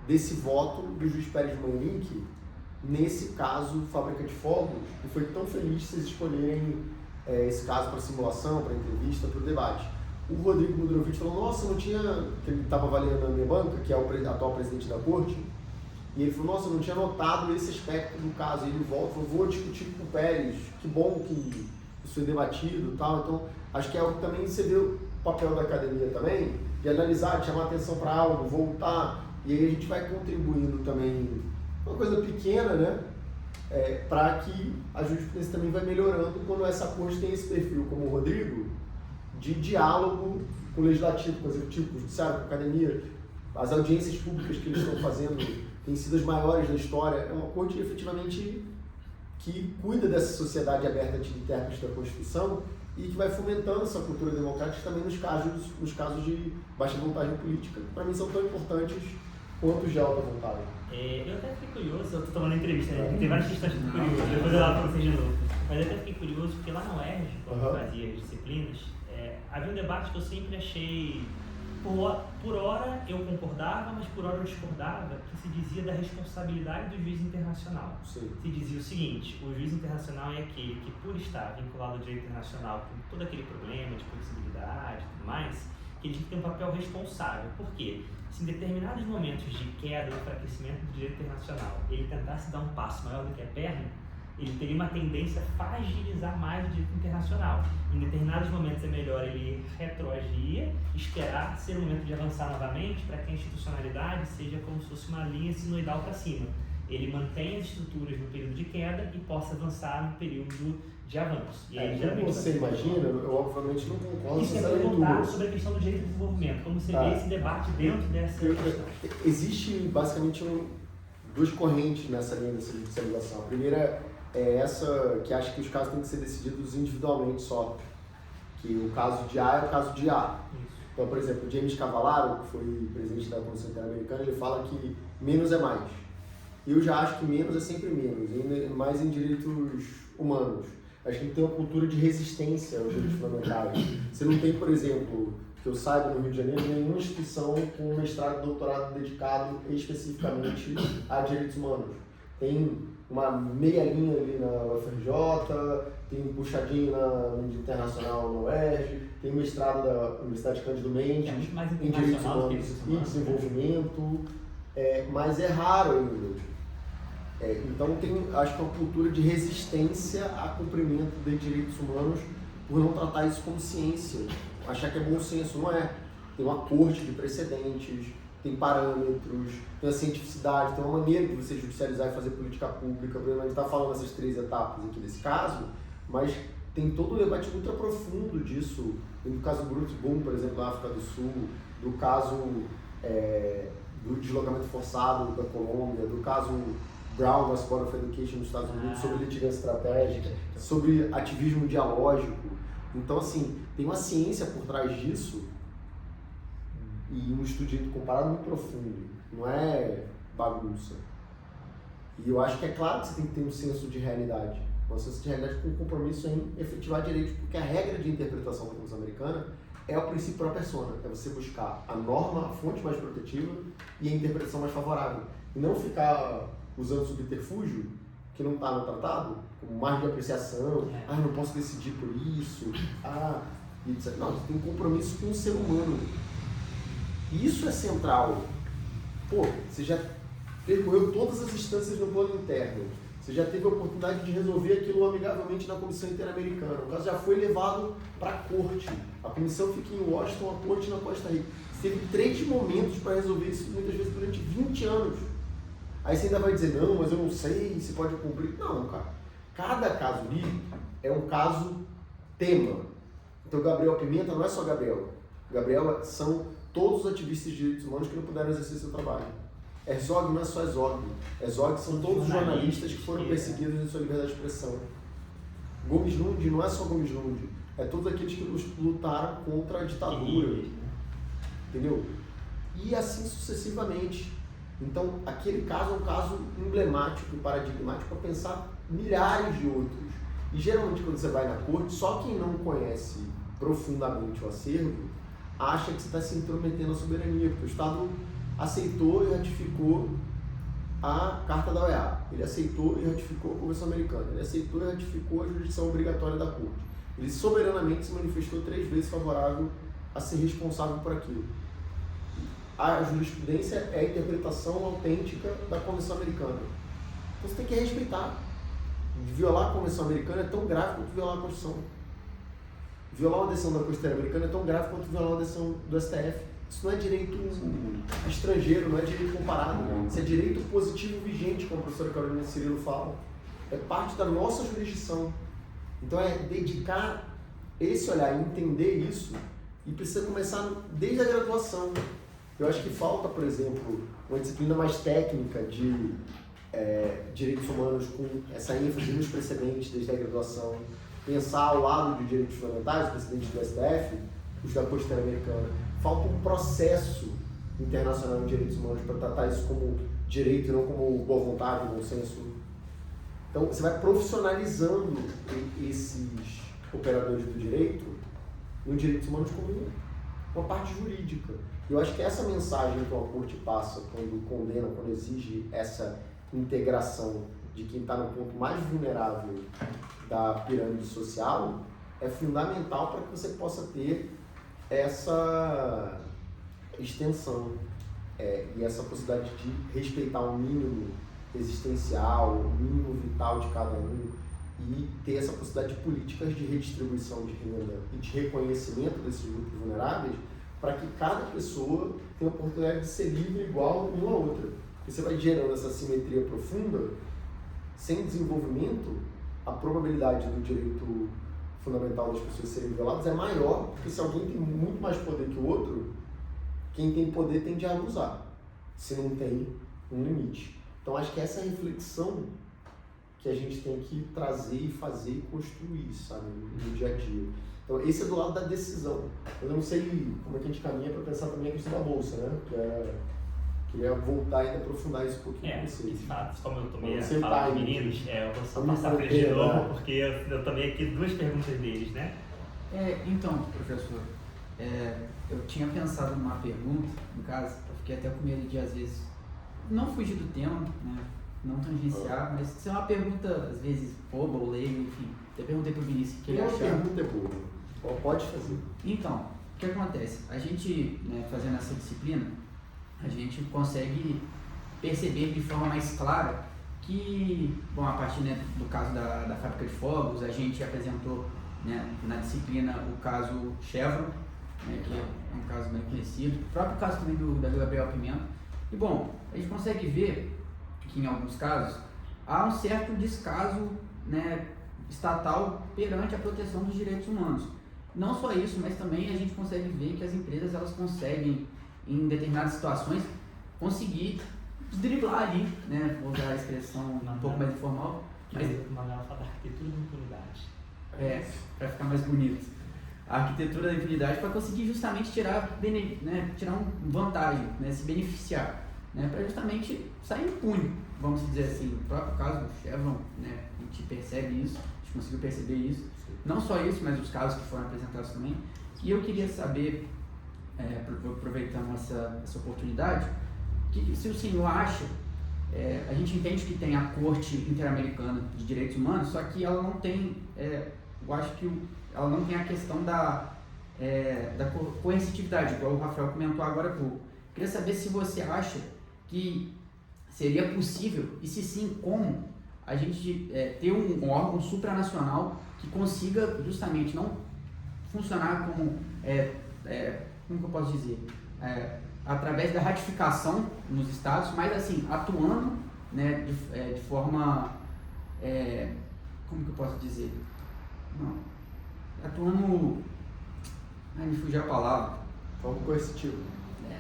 desse voto do juiz Pérez Manlink nesse caso Fábrica de Fogos, e foi tão feliz vocês escolherem esse caso para simulação, para entrevista, para o debate. O Rodrigo Mudrovic falou, nossa, não tinha, que ele estava avaliando a minha banca, que é o atual presidente da corte, e ele falou, nossa, eu não tinha notado esse aspecto do caso. E ele volta e falou, vou discutir com o Pérez, que bom que isso foi debatido e tal. Então, acho que é algo que também você vê o papel da academia também, de analisar, de chamar atenção para algo, voltar, e aí a gente vai contribuindo também, uma coisa pequena, né? Para que a jurisprudência também vai melhorando quando essa corte tem esse perfil, como o Rodrigo, de diálogo com o legislativo, com o executivo, com o judiciário, com a academia. As audiências públicas que eles estão fazendo têm sido as maiores da história. É uma corte efetivamente que cuida dessa sociedade aberta de intérpretes da Constituição e que vai fomentando essa cultura democrática também nos casos de baixa vontade política, que para mim são tão importantes quanto os de alta vontade. Eu até fiquei curioso, eu estou tomando entrevista, né? Tem várias questões que eu fico curioso, depois eu lá para vocês de novo. Mas eu até fiquei curioso porque lá na UERJ, quando eu fazia as disciplinas, havia um debate que eu sempre achei, por hora eu concordava, mas por hora eu discordava, que se dizia da responsabilidade do juiz internacional. Sim. Se dizia o seguinte, o juiz internacional é aquele que, por estar vinculado ao direito internacional, com todo aquele problema de possibilidade e tudo mais, que ele tem que ter um papel responsável. Por quê? Se em determinados momentos de queda ou enfraquecimento do direito internacional ele tentasse dar um passo maior do que a perna, ele teria uma tendência a fragilizar mais o direito internacional. Em determinados momentos é melhor ele retroagir, esperar ser o momento de avançar novamente para que a institucionalidade seja como se fosse uma linha sinoidal para cima. Ele mantém as estruturas no período de queda e possa avançar no período de avanço. E aí, como você imagina, eu obviamente não concordo isso com essa é perguntar leitura. sobre a questão do direito de desenvolvimento, como você vê esse debate dentro dessa questão. Existe basicamente duas correntes nessa linha dessa judicialização. A primeira é essa que acha que os casos têm que ser decididos individualmente só, que o caso de A é o caso de A. Isso. Então, por exemplo, o James Cavallaro, que foi presidente da Comissão Interamericana, ele fala que menos é mais. Eu já acho que menos é sempre menos, ainda mais em direitos humanos. Acho que tem uma cultura de resistência aos direitos fundamentais. Você não tem, por exemplo, que eu saiba no Rio de Janeiro, nenhuma instituição com mestrado e doutorado dedicado especificamente a direitos humanos. Tem uma meia linha ali na UFRJ, tem um puxadinho na mídia internacional na UERJ, tem mestrado da Universidade Cândido Mendes É muito mais em Direitos internacional do que Humanos Direitos e Humanos. Desenvolvimento, mas é raro ainda. Então acho que é uma cultura de resistência a cumprimento de direitos humanos por não tratar isso como ciência, achar que é bom senso, não é. Tem uma corte de precedentes, tem parâmetros, tem a cientificidade, tem uma maneira de você judicializar e fazer política pública. Por exemplo, a gente está falando essas 3 etapas aqui desse caso, mas tem todo um debate ultra profundo disso, do caso Bruce Boom, por exemplo, na África do Sul, do caso do deslocamento forçado da Colômbia, do caso Brown, da Board of Education nos Estados Unidos, sobre litigância estratégica, sobre ativismo dialógico. Então, assim, tem uma ciência por trás disso e um estudo comparado muito profundo, não é bagunça. E eu acho que é claro que você tem que ter um senso de realidade, um senso de realidade com compromisso em efetivar direitos, porque a regra de interpretação da Constituição Americana é o princípio pro persona, é você buscar a norma, a fonte mais protetiva e a interpretação mais favorável, e não ficar usando subterfúgio que não está no tratado, como margem de apreciação, eu não posso decidir por isso, etc. Não, você tem um compromisso com o ser humano. E isso é central. Pô, você já percorreu todas as instâncias no plano interno, você já teve a oportunidade de resolver aquilo amigavelmente na Comissão Interamericana, o caso já foi levado para a corte, a comissão fica em Washington, a corte na Costa Rica. Você teve 3 momentos para resolver isso, muitas vezes durante 20 anos. Aí você ainda vai dizer, não, mas eu não sei se pode cumprir. Não, cara. Cada caso ali é um caso tema. Então, Gabriel Pimenta não é só Gabriel. Gabriel são todos os ativistas de direitos humanos que não puderam exercer seu trabalho. Herzog não é só Herzog. Herzog são todos os jornalistas que foram perseguidos em sua liberdade de expressão. Gomes Lund não é só Gomes Lund. É todos aqueles que lutaram contra a ditadura. Entendeu? E assim sucessivamente. Então, aquele caso é um caso emblemático e paradigmático para pensar milhares de outros. E geralmente, quando você vai na corte, só quem não conhece profundamente o acervo acha que você está se intrometendo na soberania, porque o Estado aceitou e ratificou a Carta da OEA, ele aceitou e ratificou a Convenção Americana, ele aceitou e ratificou a jurisdição obrigatória da corte. Ele soberanamente se manifestou 3 vezes favorável a ser responsável por aquilo. A jurisprudência é a interpretação autêntica da Convenção Americana. Então você tem que respeitar. Violar a Convenção Americana é tão grave quanto violar a Constituição. Violar uma decisão da Constituição Americana é tão grave quanto violar uma decisão do STF. Isso não é direito estrangeiro, não é direito comparado. Isso é direito positivo vigente, como a professora Carolina Cirilo fala. É parte da nossa jurisdição. Então é dedicar esse olhar e entender isso, e precisa começar desde a graduação. Eu acho que falta, por exemplo, uma disciplina mais técnica de direitos humanos com essa ênfase nos precedentes desde a graduação, pensar ao lado de direitos fundamentais, os precedentes do STF, os da Corte Interamericana. Falta um processo internacional de direitos humanos para tratar isso como direito e não como boa vontade, bom senso. Então, você vai profissionalizando esses operadores do direito nos direitos humanos como uma parte jurídica. Eu acho que essa mensagem que a corte passa quando condena, quando exige essa integração de quem está no ponto mais vulnerável da pirâmide social é fundamental para que você possa ter essa extensão e essa possibilidade de respeitar o mínimo existencial, o mínimo vital de cada um e ter essa possibilidade de políticas de redistribuição de renda e de reconhecimento desses grupos vulneráveis para que cada pessoa tenha a oportunidade de ser livre igual uma a outra. Porque você vai gerando essa simetria profunda, sem desenvolvimento, a probabilidade do direito fundamental das pessoas serem violadas é maior, porque se alguém tem muito mais poder que o outro, quem tem poder tende a abusar, se não tem um limite. Então acho que essa é a reflexão que a gente tem que trazer e fazer e construir, sabe, no dia a dia. Então esse é do lado da decisão. Eu não sei como é que a gente caminha para pensar também a questão da bolsa, né? Queria voltar ainda a aprofundar isso um pouquinho com vocês. De fato, como eu tomei a Vamos fala sentar dos aí. meninos, eu vou só Vamos passar para eles de sentar, novo, porque eu tomei aqui 2 perguntas deles, né? Então, professor, eu tinha pensado numa pergunta, no caso, eu fiquei até com medo de, às vezes, não fugir do tema, né? não tangenciar, mas isso é uma pergunta, às vezes, boba ou leiga, enfim. Eu perguntei pro Vinícius o que ele Uma achava. pergunta é boa. Pode fazer. Então, o que acontece? A gente, né, fazendo essa disciplina, a gente consegue perceber de forma mais clara que, bom, a partir, né, do caso da fábrica de fogos, a gente apresentou, né, na disciplina o caso Chevron, né, que é um caso bem conhecido, o próprio caso também da Gabriel Pimenta. E, bom, a gente consegue ver que em alguns casos há um certo descaso, né, estatal perante a proteção dos direitos humanos. Não só isso, mas também a gente consegue ver que as empresas elas conseguem, em determinadas situações, conseguir driblar ali, né, vou usar a expressão um pouco mais informal, mas Manuel fala da arquitetura da impunidade. para ficar mais bonito. A arquitetura da impunidade para conseguir justamente tirar vantagem, né, se beneficiar, né, para justamente sair impune, vamos dizer assim. O próprio caso do Chevron, né, a gente percebe isso, a gente conseguiu perceber isso. Não só isso, mas os casos que foram apresentados também. E eu queria saber, aproveitando essa oportunidade, que se o senhor acha, a gente entende que tem a Corte Interamericana de Direitos Humanos, só que ela não tem, eu acho que ela não tem a questão da coercitividade, igual o Rafael comentou agora há pouco. Queria saber se você acha que seria possível, e se sim, como a gente ter um órgão supranacional que consiga justamente não funcionar como, como que eu posso dizer, através da ratificação nos estados, mas assim, atuando, né, de forma, como que eu posso dizer, não, atuando, me fugiu a palavra. Forma coercitiva.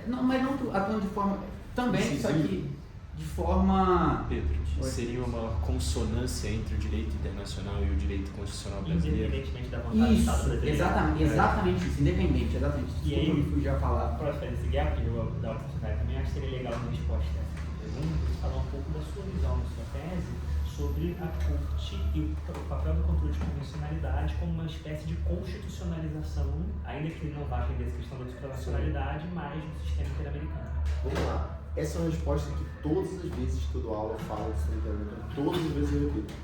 Não, mas não atuando de forma, também, Decisivo. só que de forma... Pedro, seria uma consonância entre o direito internacional e o direito constitucional brasileiro? Independentemente da vontade do Estado Isso, brasileiro. exatamente isso, independente, exatamente. E Desculpa, aí, me fugiu a palavra. para fazer esse gap, eu vou dar a oportunidade também, acho que seria legal na resposta dessa pergunta, falar um pouco da sua visão, da sua tese, sobre a Corte e o papel do controle de convencionalidade como uma espécie de constitucionalização, ainda que não vá atender essa questão da supranacionalidade, mas do sistema interamericano. Vamos lá. Essa é uma resposta que todas as vezes que eu dou aula eu falo disso no internet. Todas as vezes eu repito.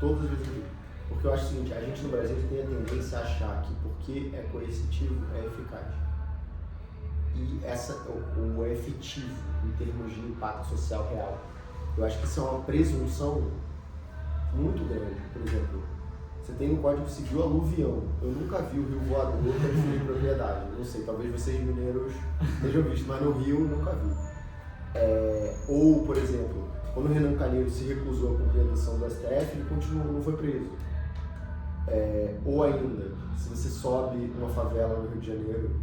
Todas as vezes eu repito. Porque eu acho o seguinte, a gente no Brasil tem a tendência a achar que porque é coercitivo é eficaz. E o efetivo em termos de impacto social real. Eu acho que isso é uma presunção muito grande. Por exemplo, você tem no Código Civil aluvião. Eu nunca vi o rio voador transferir propriedade. Não sei, talvez vocês mineiros tenham visto, mas no Rio eu nunca vi. Ou, por exemplo, quando o Renan Calheiros se recusou a cumprir a decisão do STF, ele continuou, não foi preso. Ou ainda, se você sobe uma favela no Rio de Janeiro,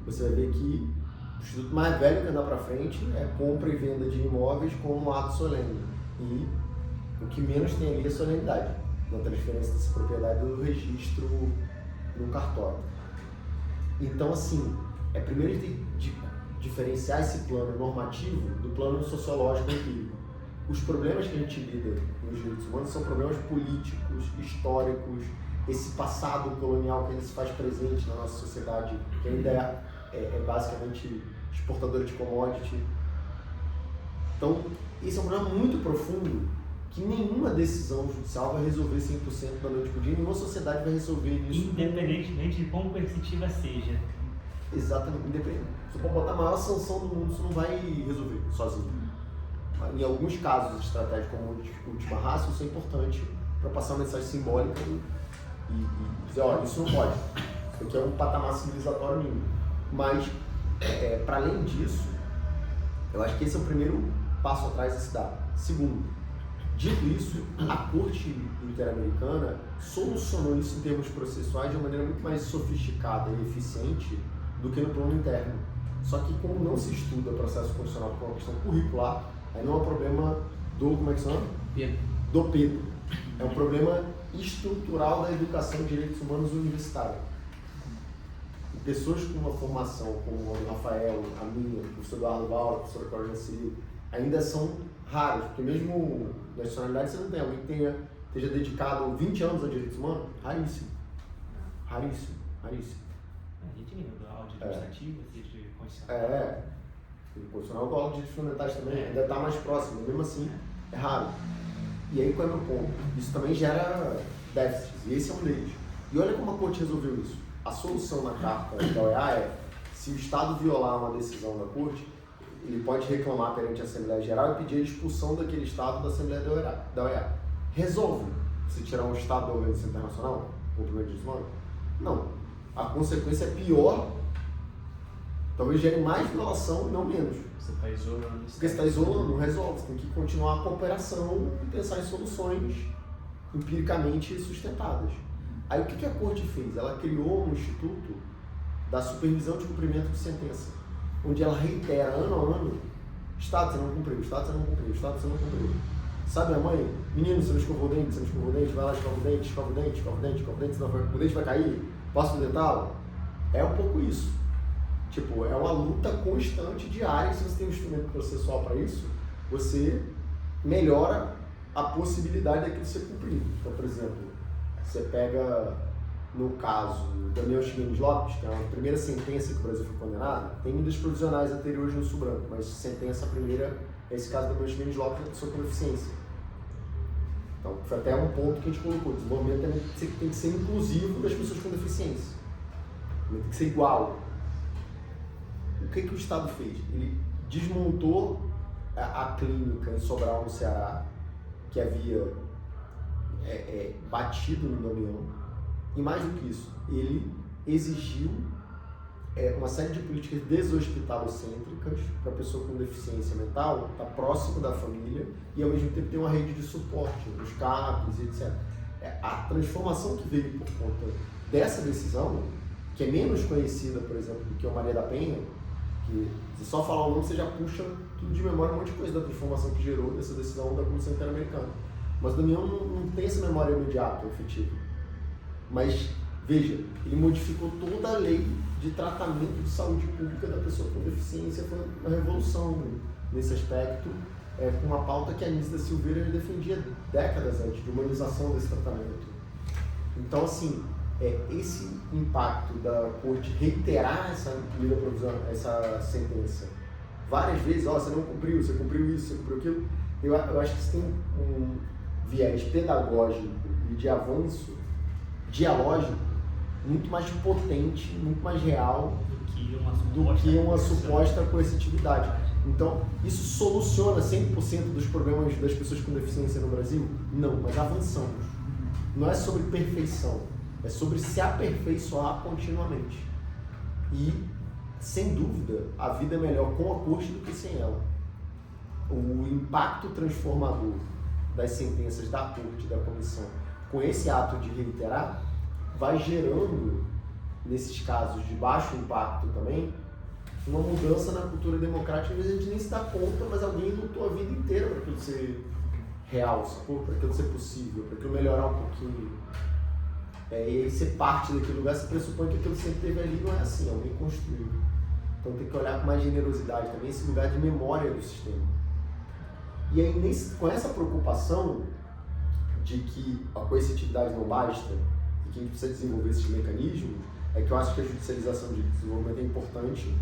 você vai ver que o instituto mais velho que anda pra frente é compra e venda de imóveis como um ato solene. E o que menos tem ali é solenidade, na transferência dessa propriedade do registro no cartório. Então, assim, primeiro de diferenciar esse plano normativo do plano sociológico empírico. Os problemas que a gente lida nos direitos humanos são problemas políticos, históricos, esse passado colonial que ainda se faz presente na nossa sociedade, que ainda é basicamente exportadora de commodity. Então, esse é um problema muito profundo que nenhuma decisão judicial vai resolver 100% da noite para o dia, nenhuma sociedade vai resolver isso. Independentemente de quão coercitiva seja. Exatamente, independente. Se eu botar a maior sanção do mundo, isso não vai resolver sozinho. Em alguns casos estratégicos como última ratio, isso é importante para passar uma mensagem simbólica e dizer, olha, isso não pode. Isso aqui é um patamar civilizatório mínimo. Mas, para além disso, eu acho que esse é o primeiro passo atrás a se dar. Segundo, dito isso, a Corte Interamericana solucionou isso em termos processuais de uma maneira muito mais sofisticada e eficiente do que no plano interno. Só que como não se estuda processo constitucional como uma questão curricular, aí não é um problema do, como é que se chama? Pedro. Do Pedro. É um problema estrutural da educação de direitos humanos universitária. E pessoas com uma formação como o Rafael, a minha, o professor Eduardo Bauer, a professora Cláudia Cirilo, ainda são raros, porque mesmo na nacionalidade você não tem alguém que esteja dedicado 20 anos a direitos humanos, raríssimo. Raríssimo, raríssimo. A gente lembra do áudio administrativo, de constitucional. O constitucional do aula de direitos fundamentais também ainda está mais próximo, mesmo assim É raro. E aí qual é o meu ponto? Isso também gera déficits, e esse é um deles. E olha como a corte resolveu isso. A solução na carta da OEA é, se o Estado violar uma decisão da corte, ele pode reclamar perante a Assembleia Geral e pedir a expulsão daquele Estado da Assembleia da OEA. Resolve se tirar um Estado da Organização Internacional, ou do direitos humanos? Não. A consequência é pior, talvez gere mais violação e não menos. Você está isolando. Porque você está isolando, não resolve. Você tem que continuar a cooperação e pensar em soluções empiricamente sustentadas. Aí o que a Corte fez? Ela criou um instituto da supervisão de cumprimento de sentença, onde ela reitera ano a ano: Estado, você não cumpriu, Estado, você não cumpriu, Estado, você não cumpriu. Sabe a mãe? Menino, você não escovou o dente, você não escovou o dente, vai lá, escova o dente, escova o dente, escova o dente, escova o dente, senão o dente vai cair, posso fazer tal? É um pouco isso. Tipo, é uma luta constante, diária, e se você tem um instrumento processual para isso, você melhora a possibilidade daquilo ser cumprido. Então, por exemplo, você pega, no caso da Daniel Chimenez Lopes, que é a primeira sentença que o Brasil foi condenado, tem medidas provisionais anteriores no Sul Branco, mas sentença primeira é esse caso da Daniel Chimenez Lopes, da pessoa com deficiência. Então, foi até um ponto que a gente colocou: o desenvolvimento tem que ser inclusivo das pessoas com deficiência, tem que ser igual. O que o Estado fez? Ele desmontou a clínica em Sobral, no Ceará, que havia batido no Damião, e mais do que isso, ele exigiu uma série de políticas deshospitalocêntricas para a pessoa com deficiência mental estar próximo da família e ao mesmo tempo ter uma rede de suporte, os CAPs, etc. A transformação que veio por conta dessa decisão, que é menos conhecida, por exemplo, do que a Maria da Penha, que se só falar o nome você já puxa tudo de memória, um monte de coisa da transformação que gerou dessa decisão da Comissão Interamericana. Mas o Damião não tem essa memória imediata, efetiva. Mas, veja, ele modificou toda a lei de tratamento de saúde pública da pessoa com deficiência. Foi uma revolução nesse aspecto, com uma pauta que a Anísia da Silveira defendia décadas antes, de humanização desse tratamento. Então, assim, esse impacto da Corte reiterar essa medida provisória, essa sentença várias vezes: você não cumpriu, você cumpriu isso, você cumpriu aquilo. Eu acho que isso tem um viés pedagógico e de avanço dialógico muito mais potente, muito mais real do que uma suposta coercitividade. Então, isso soluciona 100% dos problemas das pessoas com deficiência no Brasil? Não, mas avançamos. Não é sobre perfeição, é sobre se aperfeiçoar continuamente. E, sem dúvida, a vida é melhor com a Corte do que sem ela. O impacto transformador das sentenças da Corte, da Comissão, com esse ato de reiterar, vai gerando, nesses casos de baixo impacto também, uma mudança na cultura democrática. Às vezes a gente nem se dá conta, mas alguém lutou a vida inteira para aquilo ser real, sacou? Para aquilo ser possível, para aquilo melhorar um pouquinho. E aí ser parte daquele lugar, você pressupõe que aquilo sempre teve ali, não é assim, alguém construiu. Então tem que olhar com mais generosidade também esse lugar de memória do sistema. E aí, com essa preocupação de que a coercitividade não basta e que a gente precisa desenvolver esses mecanismos, é que eu acho que a judicialização de desenvolvimento é importante,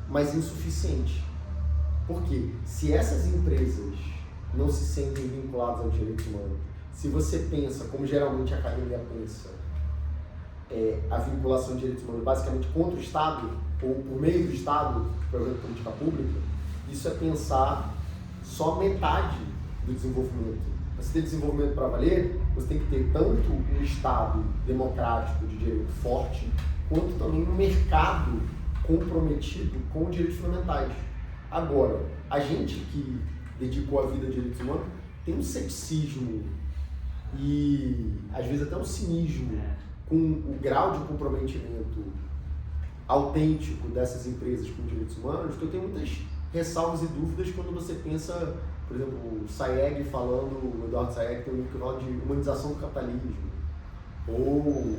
mas insuficiente. Porque se essas empresas não se sentem vinculadas ao direito humano, se você pensa, como geralmente a academia pensa, a vinculação de direitos humanos basicamente contra o Estado, ou por meio do Estado, programa de política pública, isso é pensar só metade do desenvolvimento. Para você ter desenvolvimento para valer, você tem que ter tanto um Estado democrático de direito forte, quanto também um mercado comprometido com direitos fundamentais. Agora, a gente que dedicou a vida a direitos humanos tem um ceticismo e às vezes até um cinismo com o grau de comprometimento autêntico dessas empresas com direitos humanos, que eu tenho muitas ressalvas e dúvidas quando você pensa, por exemplo, o Sayegh falando, o Eduardo Sayegh tem um livro que fala de humanização do capitalismo, ou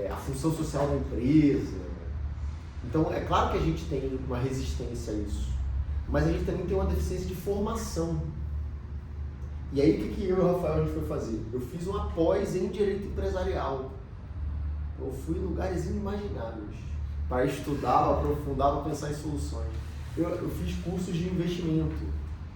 a função social da empresa. Então, é claro que a gente tem uma resistência a isso, mas a gente também tem uma deficiência de formação. E aí, o que eu e o Rafael a gente foi fazer? Eu fiz uma pós em direito empresarial. Eu fui em lugares inimagináveis para estudar, aprofundar, para pensar em soluções. Eu fiz cursos de investimento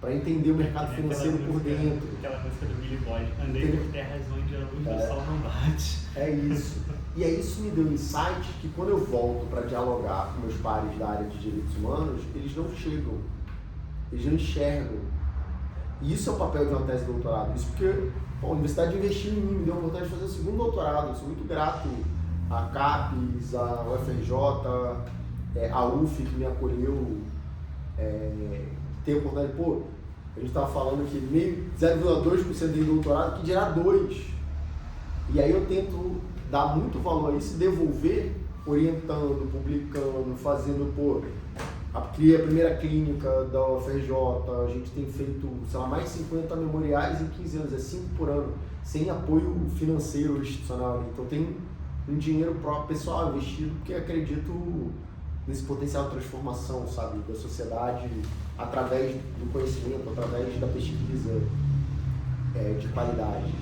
para entender o mercado financeiro por dentro. Aquela música do Billy Boy, andei por terras onde a luz do sol não bate. É isso. E aí isso me deu um insight que quando eu volto para dialogar com meus pares da área de direitos humanos, eles não chegam, eles não enxergam. E isso é o papel de uma tese de doutorado. Isso porque a universidade investiu em mim, me deu a oportunidade de fazer o segundo doutorado. Eu sou muito grato à CAPES, à UFRJ, à UF que me acolheu, ter a oportunidade, a gente estava falando que 0,2% de doutorado, que dirá 2%. E aí eu tento dar muito valor a isso e devolver orientando, publicando, fazendo, criei a primeira clínica da UFRJ, a gente tem feito, sei lá, mais de 50 memoriais em 15 anos, é 5 por ano, sem apoio financeiro institucional. Então tem um dinheiro próprio pessoal investido, porque acredito nesse potencial de transformação, sabe, da sociedade através do conhecimento, através da pesquisa de qualidade.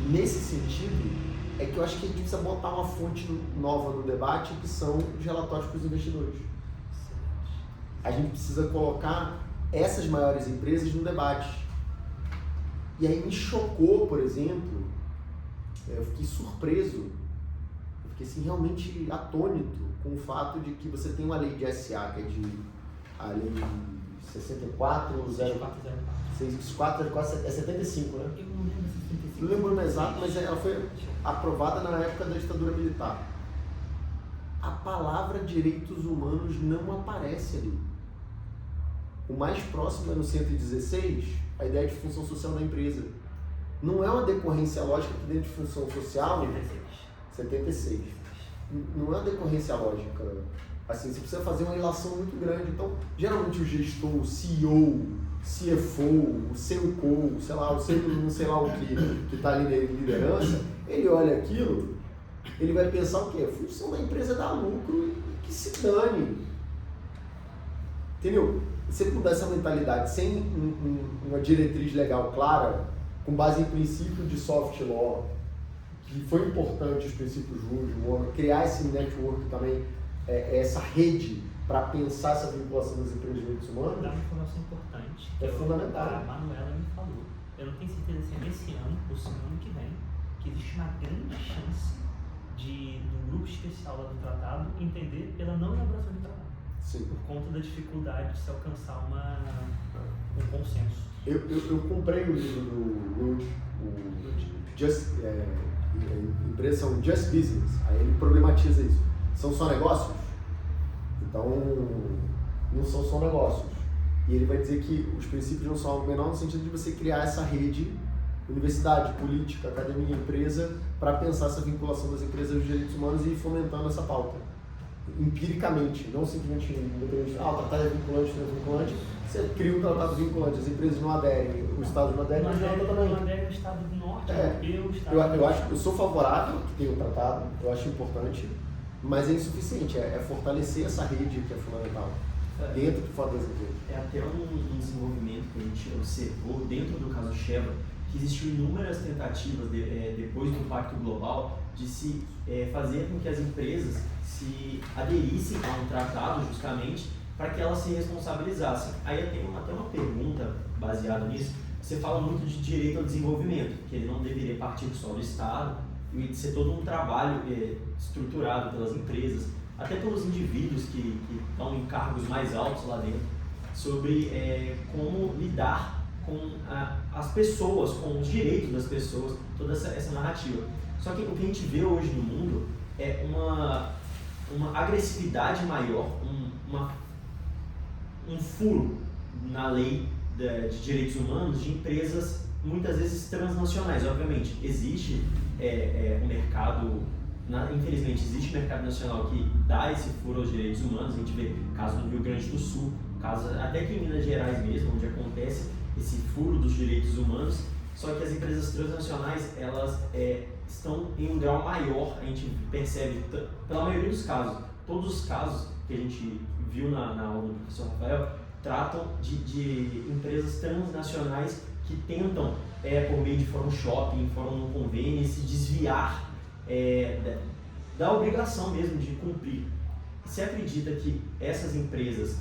Nesse sentido, é que eu acho que a gente precisa botar uma fonte nova no debate, que são os relatórios para os investidores. A gente precisa colocar essas maiores empresas no debate. E aí me chocou, por exemplo, eu fiquei surpreso, eu fiquei assim, realmente atônito com o fato de que você tem uma lei de SA, que é a lei 6404, é 75, né? Eu não lembro se 75. Não lembro exato, mas ela foi aprovada na época da ditadura militar. A palavra direitos humanos não aparece ali. O mais próximo é no 116, a ideia de função social da empresa. Não é uma decorrência lógica que dentro de função social... 76. Não é uma decorrência lógica. Assim, você precisa fazer uma relação muito grande. Então, geralmente o gestor, o CEO, CFO, o CEOCO, sei lá, não sei lá o que está ali na liderança, ele olha aquilo, ele vai pensar o quê? A função da empresa é dar lucro e que se dane. Entendeu? Você mudar essa mentalidade sem uma diretriz legal clara, com base em princípio de soft law, que foi importante os princípios justos, criar esse network também, essa rede para pensar essa vinculação das empresas de direitos humanos. Dá uma informação importante. É fundamental. A Manuela me falou. Eu não tenho certeza se é nesse ano ou se no ano que vem, que existe uma grande chance do grupo especial lá do tratado entender pela não elaboração do tratado. Sim. Por conta da dificuldade de se alcançar um consenso. Eu comprei o livro do Rudd, empresas são Just Business, aí ele problematiza isso. São só negócios? Então, não são só negócios. E ele vai dizer que os princípios não são algo menor no sentido de você criar essa rede, universidade, política, academia, empresa, para pensar essa vinculação das empresas aos direitos humanos e ir fomentando essa pauta. Empiricamente, não simplesmente independente. O tratado é vinculante, não é vinculante. Você cria um tratado vinculante, as empresas não aderem, o Estado não adere, mas não também. Não adere o Estado do Norte, europeu, Estado eu sou favorável que tenha um tratado, eu acho importante, mas é insuficiente, é fortalecer essa rede que é fundamental, dentro e fora das empresas. É até um desenvolvimento que a gente observou dentro do caso Sheva, que existiu inúmeras tentativas depois do Pacto Global de se fazer com que as empresas se aderissem a um tratado justamente para que elas se responsabilizassem. Aí eu tenho até uma pergunta baseada nisso. Você fala muito de direito ao desenvolvimento, que ele não deveria partir só do Estado e ser todo um trabalho estruturado pelas empresas, até pelos indivíduos que estão em cargos mais altos lá dentro, sobre como lidar com as pessoas, com os direitos das pessoas, toda essa narrativa. Só que o que a gente vê hoje no mundo é uma agressividade maior, um furo na lei de direitos humanos de empresas muitas vezes transnacionais. Obviamente, existe um mercado, infelizmente, existe um mercado nacional que dá esse furo aos direitos humanos. A gente vê casos no Rio Grande do Sul, casos até aqui em Minas Gerais mesmo, onde acontece esse furo dos direitos humanos. Só que as empresas transnacionais, elas estão em um grau maior, a gente percebe, pela maioria dos casos. Todos os casos que a gente viu na aula do professor Rafael tratam de empresas transnacionais que tentam, por meio de fórum shopping, fórum convênio, se desviar da obrigação mesmo de cumprir. Você acredita que essas empresas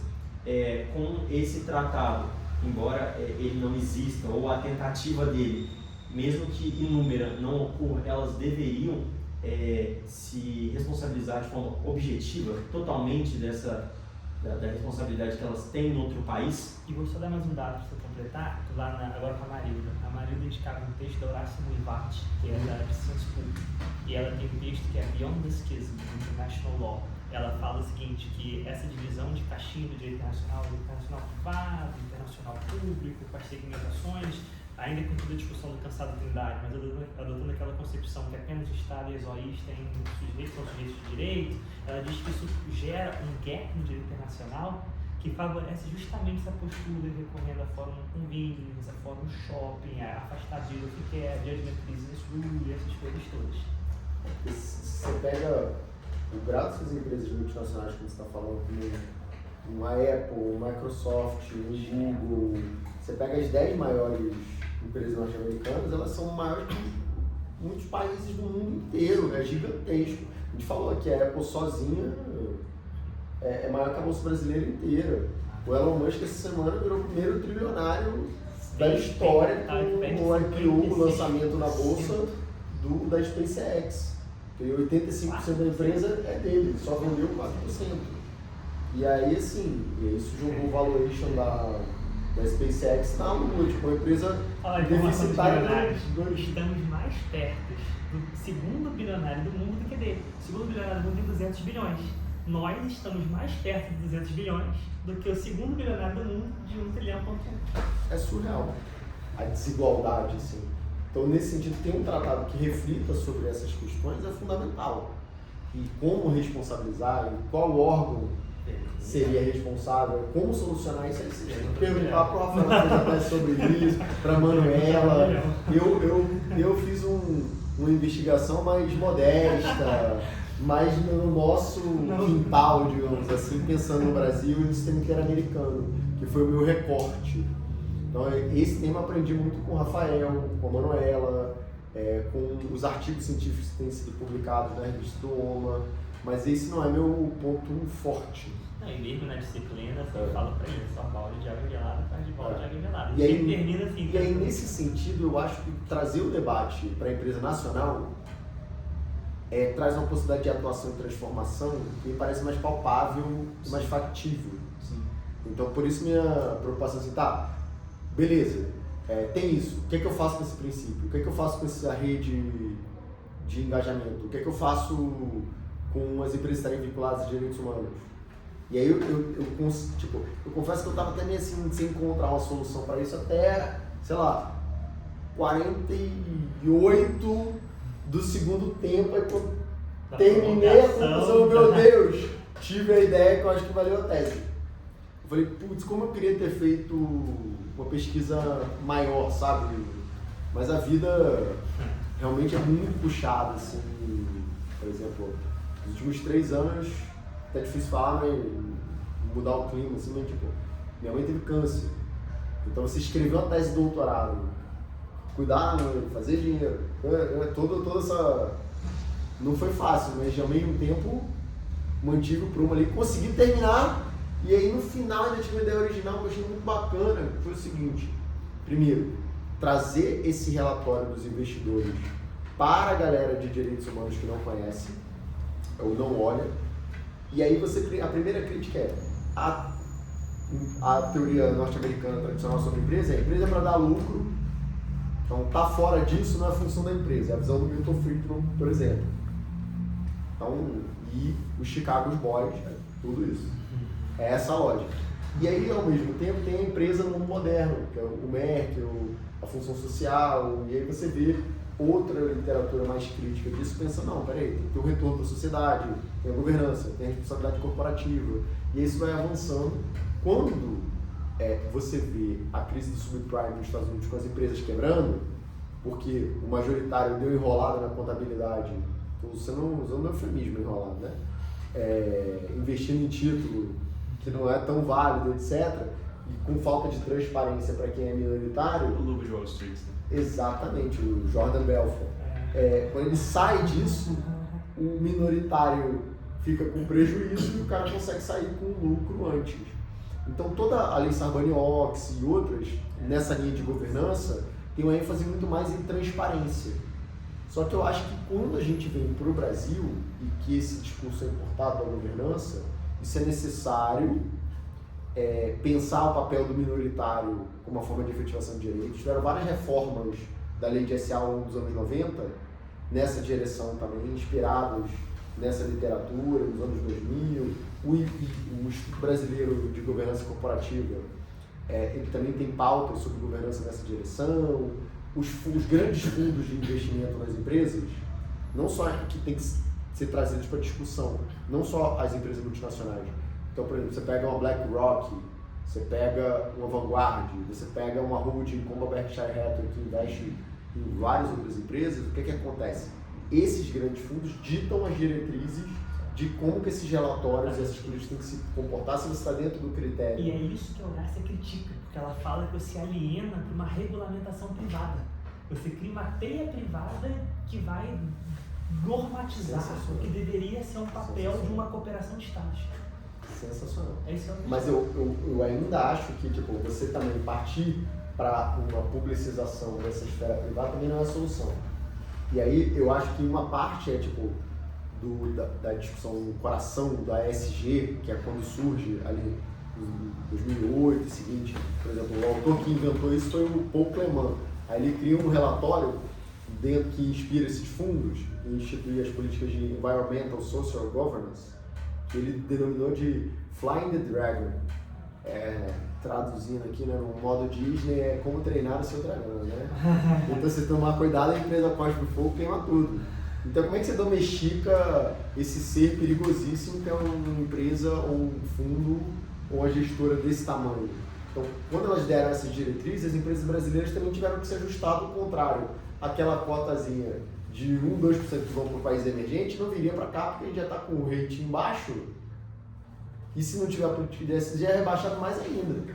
com esse tratado, embora ele não exista, ou a tentativa dele, mesmo que inúmera não ocorra, elas deveriam se responsabilizar de forma objetiva, totalmente da responsabilidade que elas têm em outro país. E vou só dar mais um dado para você completar, agora com a Marilda. A Marilda indicava um texto da Horácio Muivart, que é da Senso Público, e ela tem um texto que é Beyond the Schism, International Law. Ela fala o seguinte, que essa divisão de caixinha do direito internacional privado, internacional público, com as segmentações, ainda com toda a discussão do cansado Trindade, mas adotando aquela concepção que apenas o Estado e as OIs são sujeitos de direito, ela diz que isso gera um gap no direito internacional que favorece justamente essa postura, recorrendo a fórum convenience, a fórum shopping, a afastadilha que é judgment business rule, essas coisas todas. Você pega o grau das empresas multinacionais, como você está falando, como uma Apple, uma Microsoft, um Google, você pega as 10 maiores empresas norte-americanas, elas são maiores que muitos países do mundo inteiro, é gigantesco. A gente falou que a Apple sozinha é maior que a bolsa brasileira inteira. O Elon Musk essa semana virou o primeiro trilionário da história com o IPO, o lançamento na bolsa da SpaceX. E 85% da empresa é dele, só vendeu 4%. E aí, assim, isso jogou o valuation da SpaceX na lua, tipo, uma empresa deficitária. Estamos mais perto do segundo bilionário do mundo do que dele. O segundo bilionário do mundo tem 200 bilhões. Nós estamos mais perto de 200 bilhões do que o segundo bilionário do mundo de 1 trilhão. É surreal a desigualdade, assim. Então, nesse sentido, ter um tratado que reflita sobre essas questões é fundamental. E como responsabilizar, e qual órgão seria responsável, como solucionar isso aí. Você tem que perguntar para o Rafael sobre isso, para a Manuela. Eu fiz uma investigação mais modesta, mais no nosso quintal, digamos assim, pensando no Brasil e no sistema interamericano, que foi o meu recorte. Então, esse tema eu aprendi muito com o Rafael, com a Manuela, com os artigos científicos que têm sido publicados na revista do OMA, mas esse não é meu ponto forte. Não, e mesmo na disciplina, você fala pra ele, só balde de água gelada faz de balde de água gelada. E aí, termina assim. E aí, nesse sentido, eu acho que trazer o debate para a empresa nacional traz uma possibilidade de atuação e transformação que me parece mais palpável e mais factível. Sim. Então, por isso minha preocupação é assim, tá, beleza, tem isso, o que é que eu faço com esse princípio? O que é que eu faço com essa rede de engajamento? O que é que eu faço com as empresas estarem vinculadas a direitos humanos? E aí eu confesso que eu estava até meio assim, sem encontrar uma solução para isso até, sei lá, 48 do segundo tempo, aí quando terminei a conclusão, meu Deus, tive a ideia que eu acho que valeu a tese. Eu falei, putz, como eu queria ter feito uma pesquisa maior, sabe? Mas a vida realmente é muito puxada, assim. Por exemplo, nos últimos 3 anos, até difícil falar, mas mudar o clima, assim, mas tipo, minha mãe teve câncer. Então você escreveu a tese de doutorado, cuidar, fazer dinheiro, toda essa... Não foi fácil, mas ao mesmo tempo mantive o prumo ali, consegui terminar. E aí no final ainda tive uma ideia original que eu achei muito bacana, que foi o seguinte: primeiro, trazer esse relatório dos investidores para a galera de direitos humanos que não conhece, ou não olha, e aí a primeira crítica é a teoria norte-americana tradicional sobre a empresa é para dar lucro, então tá fora disso, não é a função da empresa, é a visão do Milton Friedman, por exemplo. Então, e os Chicago Boys, tudo isso. É essa a lógica. E aí, ao mesmo tempo, tem a empresa no mundo moderno, que é o Merck, a função social, e aí você vê outra literatura mais crítica disso, pensa, não, peraí, tem que ter o retorno da sociedade, tem a governança, tem a responsabilidade corporativa, e aí isso vai avançando. Quando você vê a crise do subprime nos Estados Unidos com as empresas quebrando, porque o majoritário deu enrolada na contabilidade, estou usando o eufemismo enrolado, né? Investindo em título que não é tão válido, etc., e com falta de transparência para quem é minoritário. O Lobo de Wall Street, né? Exatamente, o Jordan Belfort. Quando ele sai disso, o minoritário fica com prejuízo e o cara consegue sair com lucro antes. Então toda a lei Sarbanes-Oxley e outras, nessa linha de governança, tem uma ênfase muito mais em transparência. Só que eu acho que quando a gente vem para o Brasil, e que esse discurso é importado da governança, isso é necessário, pensar o papel do minoritário como uma forma de efetivação de direitos. Tiveram várias reformas da lei de SA ao longo dos anos 90, nessa direção também, inspirados nessa literatura, nos anos 2000. O Instituto Brasileiro de Governança Corporativa, ele também tem pautas sobre governança nessa direção. Os grandes fundos de investimento nas empresas, não só que tem que ser trazidos para discussão, não só as empresas multinacionais. Então, por exemplo, você pega uma BlackRock, você pega uma Vanguard, você pega uma holding como a Berkshire Hathaway, que investe em várias outras empresas. O que acontece? Esses grandes fundos ditam as diretrizes de como que esses relatórios e essas políticas têm que se comportar se você está dentro do critério. E é isso que a Horácia critica, porque ela fala que você aliena para uma regulamentação privada. Você cria uma teia privada que vai normatizar o que deveria ser um papel de uma cooperação de Estados. Sensacional. É isso que eu Mas eu ainda acho que você também partir para uma publicização dessa esfera privada também não é a solução. E aí eu acho que uma parte da discussão no coração da ESG, que é quando surge ali em 2008 e seguinte, por exemplo, o autor que inventou isso foi o Paul Clement. Aí ele cria um relatório dentro que inspira esses fundos e institui as políticas de Environmental Social Governance, que ele denominou de Flying the Dragon. Traduzindo aqui, né, no modo Disney, é como treinar o seu dragão, né? Então, você tomar cuidado, a empresa corre pro fogo, queima tudo. Então, como é que você domestica esse ser perigosíssimo que é uma empresa ou um fundo ou uma gestora desse tamanho? Então, quando elas deram essas diretrizes, as empresas brasileiras também tiveram que se ajustar ao contrário. Aquela cotazinha de 1, 2% que vão para o país emergente não viria para cá porque a gente já está com o rating baixo. E se não tiver a política dessa, já é rebaixado mais ainda.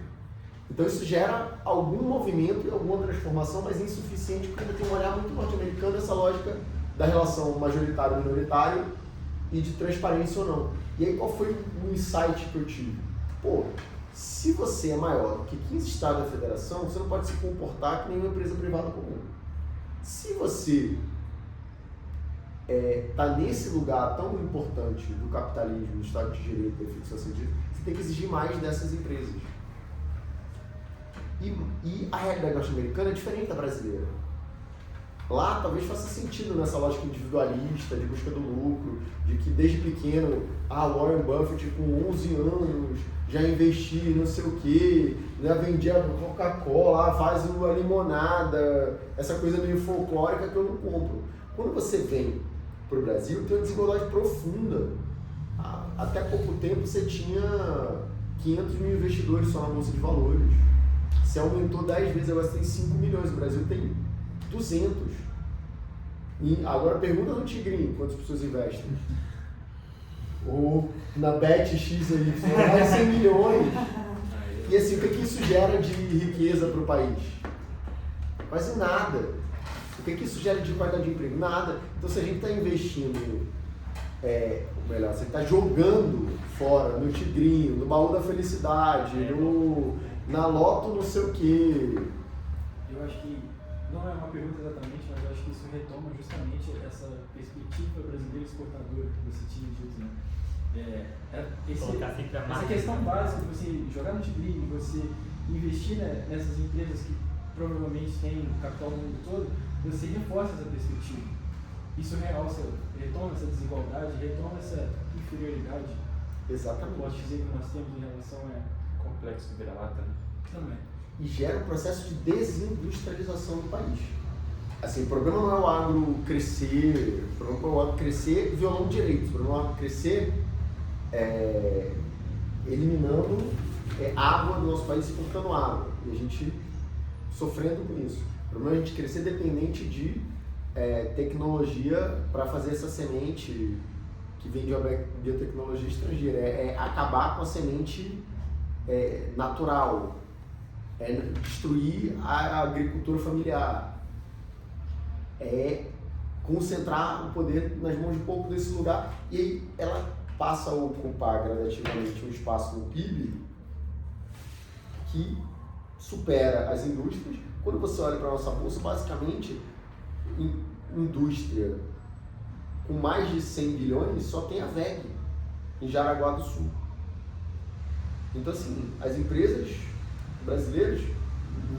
Então isso gera algum movimento e alguma transformação, mas insuficiente, porque ainda tem um olhar muito norte-americano essa lógica da relação majoritário-minoritário e de transparência ou não. E aí qual foi o insight que eu tive? Se você é maior do que 15 estados da federação, você não pode se comportar que nem uma empresa privada comum. Se você está nesse lugar tão importante do capitalismo, do Estado de Direito, da fixação de direito, você tem que exigir mais dessas empresas. E a realidade norte-americana é diferente da brasileira. Lá talvez faça sentido nessa lógica individualista, de busca do lucro, de que desde pequeno, Warren Buffett com 11 anos já investia em não sei o quê, já vendia Coca-Cola, faz uma limonada, essa coisa meio folclórica que eu não compro. Quando você vem para o Brasil, tem uma desigualdade profunda. Até pouco tempo você tinha 500 mil investidores só na Bolsa de Valores. Você aumentou 10 vezes, agora você tem 5 milhões, o Brasil tem 200. E agora pergunta no Tigrinho quantas pessoas investem. Ou na BetXY, mais 100 milhões. E assim, o que isso gera de riqueza para o país? Quase nada. O que isso gera de qualidade de emprego? Nada. Então se a gente está investindo, ou melhor, você está jogando fora no Tigrinho, no baú da felicidade, na loto não sei o quê. Eu acho que não é uma pergunta exatamente, mas eu acho que isso retoma justamente essa perspectiva brasileira exportadora que você tinha dito, né? Essa questão básica de você jogar no Tigrinho, você investir nessas empresas que provavelmente têm capital no mundo todo, você reforça essa perspectiva. Isso retoma essa desigualdade, retoma essa inferioridade. Exatamente. Posso dizer que nós temos em relação a complexo vira-lata, né? Também. E gera um processo de desindustrialização do país. Assim, o problema não é o agro crescer, o problema é o agro crescer violando direitos, o problema é o agro crescer eliminando água do nosso país, exportando água, e a gente sofrendo com isso. O problema é a gente crescer dependente de tecnologia para fazer essa semente que vem de uma biotecnologia estrangeira, acabar com a semente natural, destruir a agricultura familiar, concentrar o poder nas mãos de pouco desse lugar, e aí ela passa a ocupar gradativamente um espaço no PIB que supera as indústrias. Quando você olha para a nossa bolsa, basicamente, indústria com mais de 100 bilhões só tem a VEG, em Jaraguá do Sul. Então, assim, as empresas brasileiras,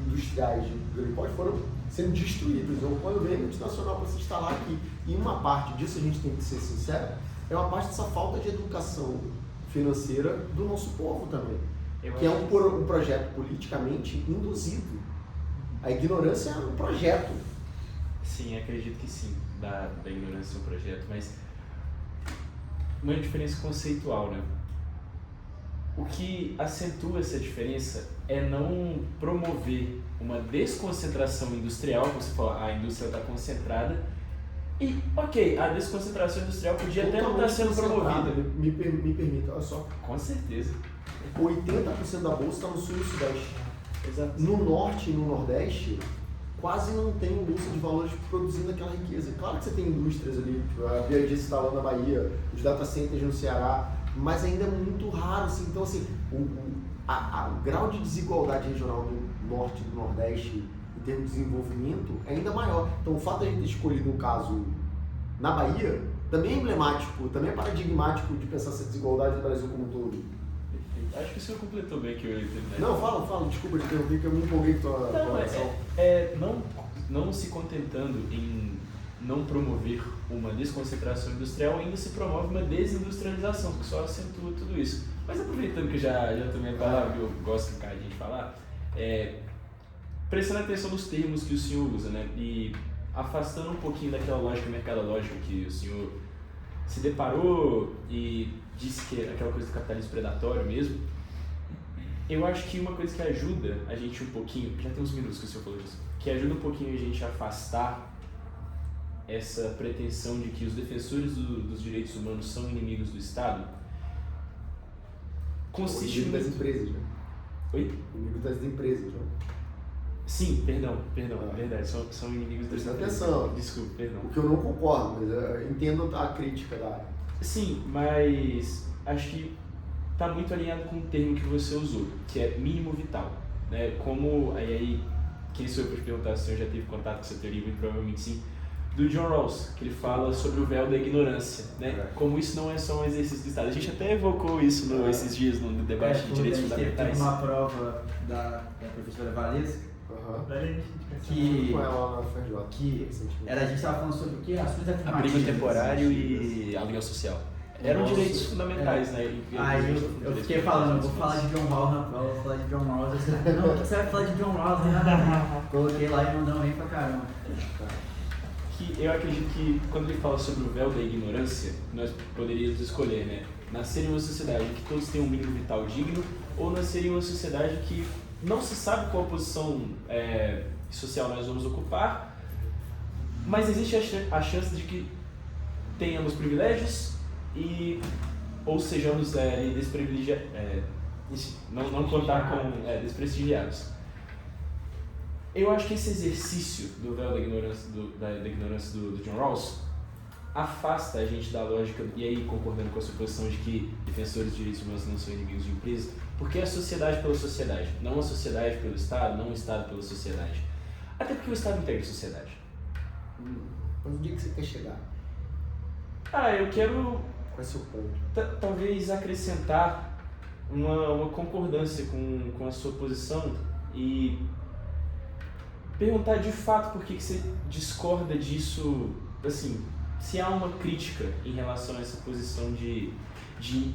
industriais de grande porte, foram sendo destruídas. Ou quando vem a multinacional para se instalar aqui. E uma parte disso, a gente tem que ser sincero, é uma parte dessa falta de educação financeira do nosso povo também. Que é um projeto politicamente induzido. A ignorância é um projeto. Sim, acredito que sim, da ignorância é um projeto, mas uma diferença conceitual, né? O que acentua essa diferença é não promover uma desconcentração industrial, como você falou, a indústria está concentrada, e, ok, a desconcentração industrial podia até não estar sendo promovida. Me permita, olha só. Com certeza. 80% da bolsa está no sul e no sudeste. Exato. No norte e no nordeste, quase não tem bolsa de valores produzindo aquela riqueza. Claro que você tem indústrias ali, a Bia disse está lá na Bahia, os data centers no Ceará, mas ainda é muito raro. Assim. Então, assim, o grau de desigualdade regional do norte e do nordeste em termos de desenvolvimento é ainda maior. Então, o fato de a gente ter escolhido um caso na Bahia também é emblemático, também é paradigmático de pensar essa desigualdade do Brasil como um todo. Acho que o senhor completou bem que eu ia terminar. Não, fala, desculpa te interromper, que eu me empolguei com tua Não, não se contentando em não promover uma desconcentração industrial, ainda se promove uma desindustrialização, que só acentua tudo isso. Mas aproveitando que já tomei a palavra, que eu gosto de a gente falar, prestando atenção nos termos que o senhor usa, né? E afastando um pouquinho daquela lógica mercadológica que o senhor se deparou e disse que é aquela coisa do capitalismo predatório mesmo, eu acho que uma coisa que ajuda a gente um pouquinho, já tem uns minutos que o senhor falou disso, que ajuda um pouquinho a gente a afastar essa pretensão de que os defensores dos direitos humanos são inimigos do Estado, consiste inimigo das empresas, né? Oi? Inimigo das empresas, né? Sim, perdão, verdade, são inimigos das Presta empresas. atenção. Desculpa, perdão. O que eu não concordo, mas eu entendo a crítica da área. Sim, mas acho que está muito alinhado com o termo que você usou, que é mínimo vital. Né? Como, aí quem sou eu para te perguntar se o senhor já teve contato com essa teoria, muito provavelmente sim, do John Rawls, que ele fala sobre o véu da ignorância, né? Como isso não é só um exercício do Estado. A gente até evocou isso esses dias no debate de direitos fundamentais. Teve uma prova da professora Valesca, que Com ela na FRJ. a gente estava falando sobre o que? Ações afirmativas. Abrigo temporário e aluguel social. Eram direitos fundamentais, né? Aí eu fiquei falando, vou falar de John Rawls na prova, vou falar de John Rawls. Não, o que você vai falar de John Rawls? Coloquei lá e mandamos bem pra caramba. Que eu acredito que quando ele fala sobre o véu da ignorância, nós poderíamos escolher, né? Nascer em uma sociedade em que todos têm um mínimo vital digno, ou nascer em uma sociedade que não se sabe qual posição social nós vamos ocupar, mas existe a chance de que tenhamos privilégios ou sejamos desprivilegiados, não contar com desprestigiados. Eu acho que esse exercício do véu da ignorância do John Rawls afasta a gente da lógica, e aí concordando com a sua posição de que defensores de direitos humanos não são inimigos de empresa, porque é a sociedade pela sociedade, não a sociedade pelo Estado, não o Estado pela sociedade. Até porque o Estado integra a sociedade. Mas onde é que você quer chegar? Eu quero Qual é o seu ponto? talvez acrescentar uma concordância com a sua posição e perguntar de fato por que você discorda disso, assim, se há uma crítica em relação a essa posição de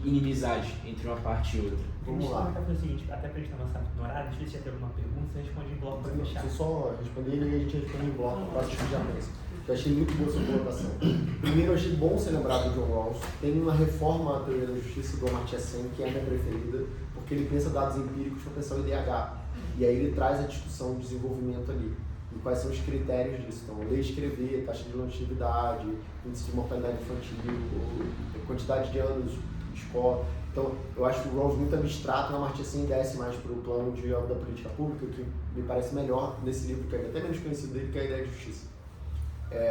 inimizade entre uma parte e outra. Vamos lá. Fazer o seguinte, até pra gente avançar no horário, deixa eu ver se já tem alguma pergunta, você responde em bloco pra fechar. Deixa eu só responder e a gente responde em bloco para as que já pensa. Eu achei muito boa essa colocação. Primeiro, eu achei bom ser lembrado do John Rawls. Tem uma reforma à teoria da justiça do Amartya Sen, que é a minha preferida, porque ele pensa dados empíricos para pensar o IDH. E aí ele traz a discussão do desenvolvimento ali. E quais são os critérios disso. Então, ler e escrever, taxa de longevidade, índice de mortalidade infantil, quantidade de anos de escola. Então, eu acho o Rawls muito abstrato, na Amartya Sen desce mais para o plano da política pública, que me parece melhor nesse livro, que é até menos conhecido dele, que é a ideia de justiça.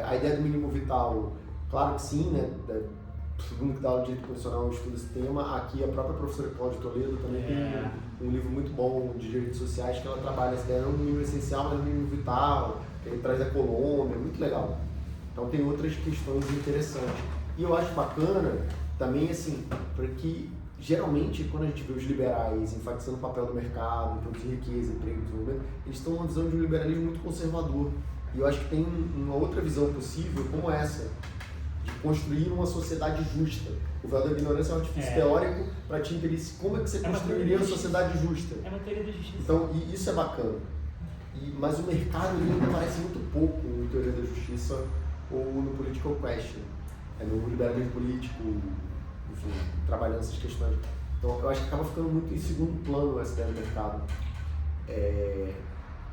A ideia do mínimo vital, claro que sim, né? Todo mundo que dá aula de direito constitucional estuda esse tema. Aqui a própria professora Cláudia Toledo também tem um livro muito bom de direitos sociais, que ela trabalha essa ideia não no mínimo essencial, mas no mínimo vital, que ele traz a Colômbia, muito legal. Então tem outras questões interessantes. E eu acho bacana também, assim, porque geralmente quando a gente vê os liberais enfatizando o papel do mercado, em produzir riqueza, emprego, desenvolvimento, eles estão numa visão de um liberalismo muito conservador. E eu acho que tem uma outra visão possível, como essa, de construir uma sociedade justa. O véu da ignorância é um artifício teórico para te entender como é que você construiria uma sociedade justa. É uma teoria da justiça. Então, e isso é bacana. Mas o mercado ele ainda aparece muito pouco em teoria da justiça ou no political question. No liberalismo político, enfim, trabalhando essas questões. Então, eu acho que acaba ficando muito em segundo plano essa ideia do mercado.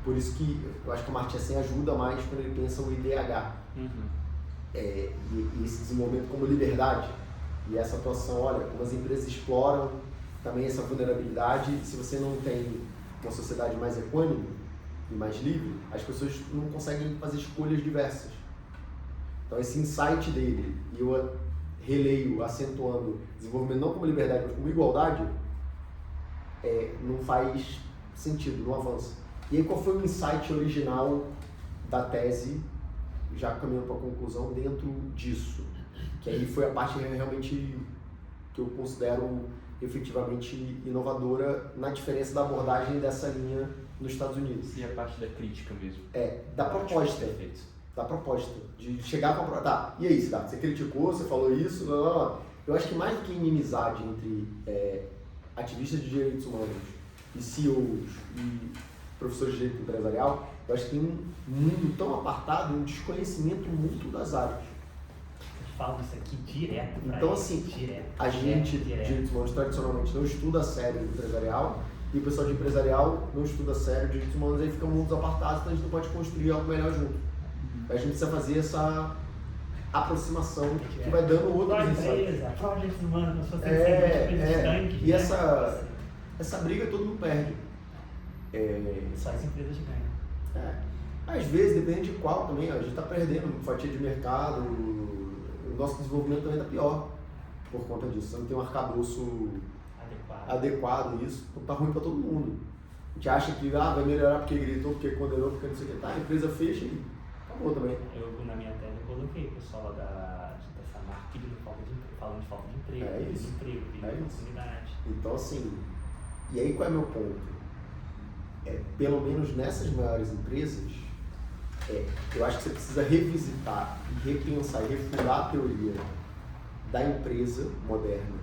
Por isso que eu acho que o Amartya Sen ajuda mais quando ele pensa o IDH. E esse desenvolvimento como liberdade. E essa atuação, olha, como as empresas exploram também essa vulnerabilidade, e se você não tem uma sociedade mais equânime e mais livre, as pessoas não conseguem fazer escolhas diversas. Então esse insight dele, e eu releio, acentuando desenvolvimento não como liberdade, mas como igualdade, não faz sentido, não avança. E aí qual foi o insight original da tese, já caminhando para a conclusão, dentro disso? Que aí foi a parte realmente que eu considero efetivamente inovadora na diferença da abordagem dessa linha nos Estados Unidos. E a parte da crítica mesmo. Da proposta. Da proposta. De chegar com a proposta. E aí, Siddhartha, você criticou, você falou isso, blá, blá, blá. Eu acho que mais do que inimizade entre ativistas de direitos humanos e CEOs e professores de direito empresarial, eu acho que tem um mundo tão apartado, um desconhecimento mútuo das áreas. Eu falo isso aqui direto. Então, assim, a gente de direitos humanos tradicionalmente não estuda a sério o empresarial, e o pessoal de empresarial não estuda a sério direitos humanos, aí ficam mundos apartados, então a gente não pode construir algo melhor junto. A gente precisa fazer essa aproximação que vai dando outros insights. Qual direitos humanos, se você E essa briga todo mundo perde. Só as empresas ganham. Às vezes, depende de qual também, a gente está perdendo fatia de mercado, o nosso desenvolvimento também está pior por conta disso. Você não tem um arcabouço adequado isso, então tá ruim para todo mundo. A gente acha que vai melhorar porque gritou, porque condenou, porque não sei o que, a empresa fecha e acabou também. Eu, na minha tese, coloquei o pessoal dessa marca pedindo falando de falta de emprego, desemprego, pedindo oportunidade. Então, assim, e aí qual é o meu ponto? Pelo menos nessas maiores empresas, eu acho que você precisa revisitar e repensar e refundar a teoria da empresa moderna,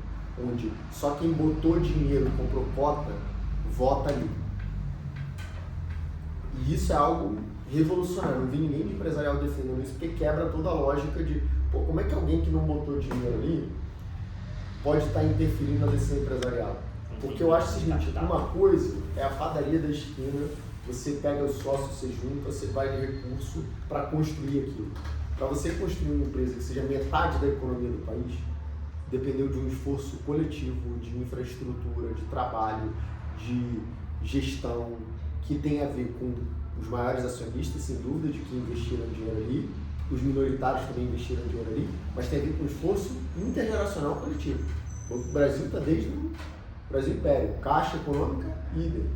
onde só quem botou dinheiro, comprou cota, vota ali. E isso é algo revolucionário. Não vi ninguém de empresarial defendendo isso, porque quebra toda a lógica de como é que alguém que não botou dinheiro ali pode estar interferindo na decisão empresarial. Porque eu acho o seguinte, uma coisa é a padaria da esquina, você pega os sócios, você junta, você vai de recurso para construir aquilo. Para você construir uma empresa que seja metade da economia do país, dependeu de um esforço coletivo, de infraestrutura, de trabalho, de gestão, que tem a ver com os maiores acionistas, sem dúvida, de que investiram dinheiro ali, os minoritários também investiram dinheiro ali, mas tem a ver com um esforço intergeracional coletivo. O Brasil está desde o Brasil Império, Caixa Econômica, idem.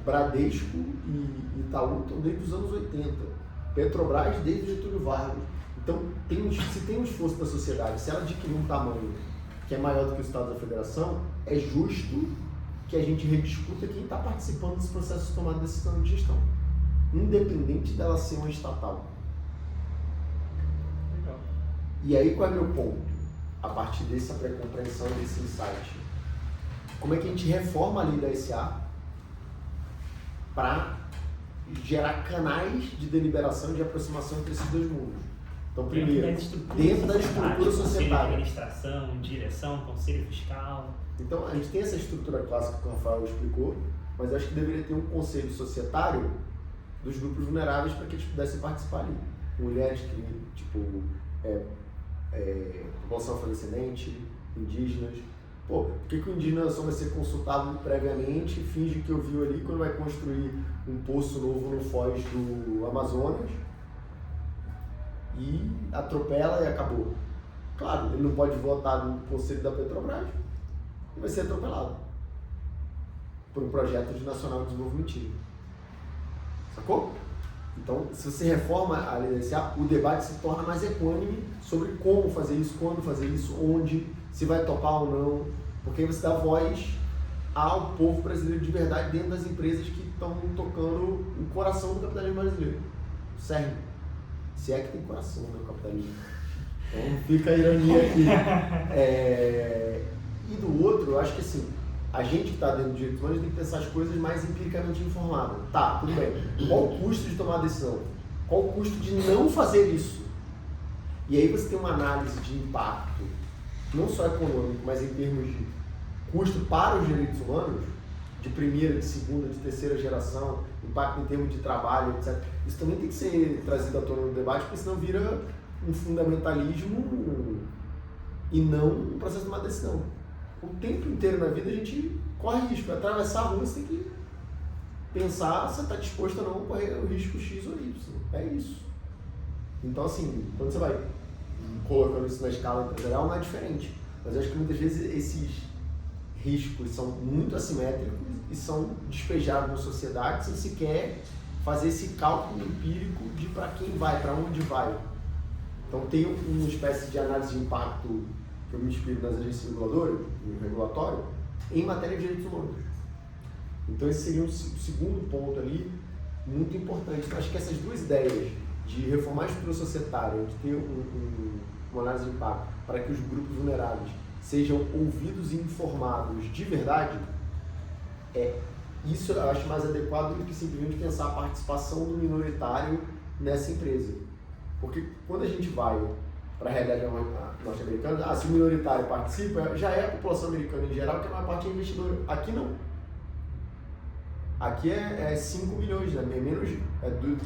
Bradesco e Itaú estão desde os anos 80. Petrobras desde Getúlio Vargas. Então, se tem um esforço da sociedade, se ela adquirir um tamanho que é maior do que o Estado da Federação, é justo que a gente rediscuta quem está participando desse processo de tomada de decisão de gestão, independente dela ser uma estatal. Legal. E aí qual é o meu ponto? A partir dessa pré-compreensão, desse insight, como é que a gente reforma a lei da SA para gerar canais de deliberação e de aproximação entre esses dois mundos? Então, primeiro, dentro da estrutura societária. Conselho de administração, direção, conselho fiscal. Então, a gente tem essa estrutura clássica que o Rafael explicou, mas eu acho que deveria ter um conselho societário dos grupos vulneráveis para que eles pudessem participar ali. Mulheres que, população afrodescendente, indígenas. Por que o indígena só vai ser consultado previamente, finge que ouviu ali quando vai construir um poço novo no foz do Amazonas e atropela e acabou? Claro, ele não pode votar no conselho da Petrobras e vai ser atropelado. para um projeto de nacional de desenvolvimento. Sacou? Então, se você reforma a lei da SA, o debate se torna mais equânime sobre como fazer isso, quando fazer isso, onde, se vai topar ou não, porque aí você dá voz ao povo brasileiro de verdade dentro das empresas que estão tocando o coração do capitalismo brasileiro. Sério. Se é que tem coração no capitalismo. Então fica a ironia aqui. E do outro, eu acho que assim, a gente que está dentro de direitos humanos tem que pensar as coisas mais empiricamente informadas. Tá, tudo bem. Qual o custo de tomar a decisão? Qual o custo de não fazer isso? E aí você tem uma análise de impacto, não só econômico, mas em termos de custo para os direitos humanos, de primeira, de segunda, de terceira geração, impacto em termos de trabalho, etc. Isso também tem que ser trazido à tona no debate, porque senão vira um fundamentalismo e não um processo de uma decisão. O tempo inteiro na vida a gente corre risco. Para atravessar a rua você tem que pensar se você está disposto ou não a correr o risco X ou Y. É isso. Então assim, quando você vai colocando isso na escala empresarial não é diferente. Mas eu acho que muitas vezes esses riscos são muito assimétricos e são despejados na sociedade sem sequer fazer esse cálculo empírico de para quem vai, para onde vai. Então tem uma espécie de análise de impacto que eu me inspiro nas agências reguladoras, no regulatório, em matéria de direitos humanos. Então esse seria o segundo ponto ali, muito importante. Então, acho que essas duas ideias de reformar a estrutura societária, de ter uma análise de impacto para que os grupos vulneráveis sejam ouvidos e informados de verdade, isso eu acho mais adequado do que simplesmente pensar a participação do minoritário nessa empresa. Porque quando a gente vai para a realidade norte-americana, se o minoritário participa, já é a população americana em geral, que a maior parte é investidora. Aqui não. Aqui é 5 milhões, né? Menos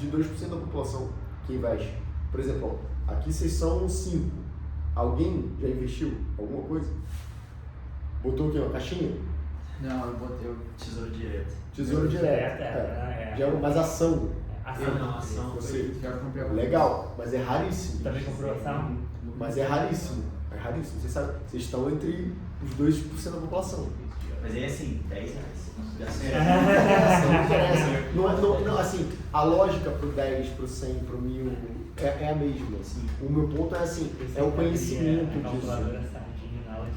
de 2% da população que investe. Por exemplo, aqui vocês são 5. Alguém já investiu alguma coisa? Botou o quê? Uma caixinha? Não, eu botei o Tesouro direto. Tesouro direto. Já é mais ação. Ação. Você, Já comprei alguma legal, mas é raríssimo. Também comprou ação? Mas é raríssimo. É raríssimo. Vocês sabem, vocês estão entre os 2% da população. Mas é assim, R$10. Não interessa. Não, assim, a lógica pro 10, pro 100, pro 1000 é a mesma. Assim. O meu ponto é assim, é o conhecimento disso.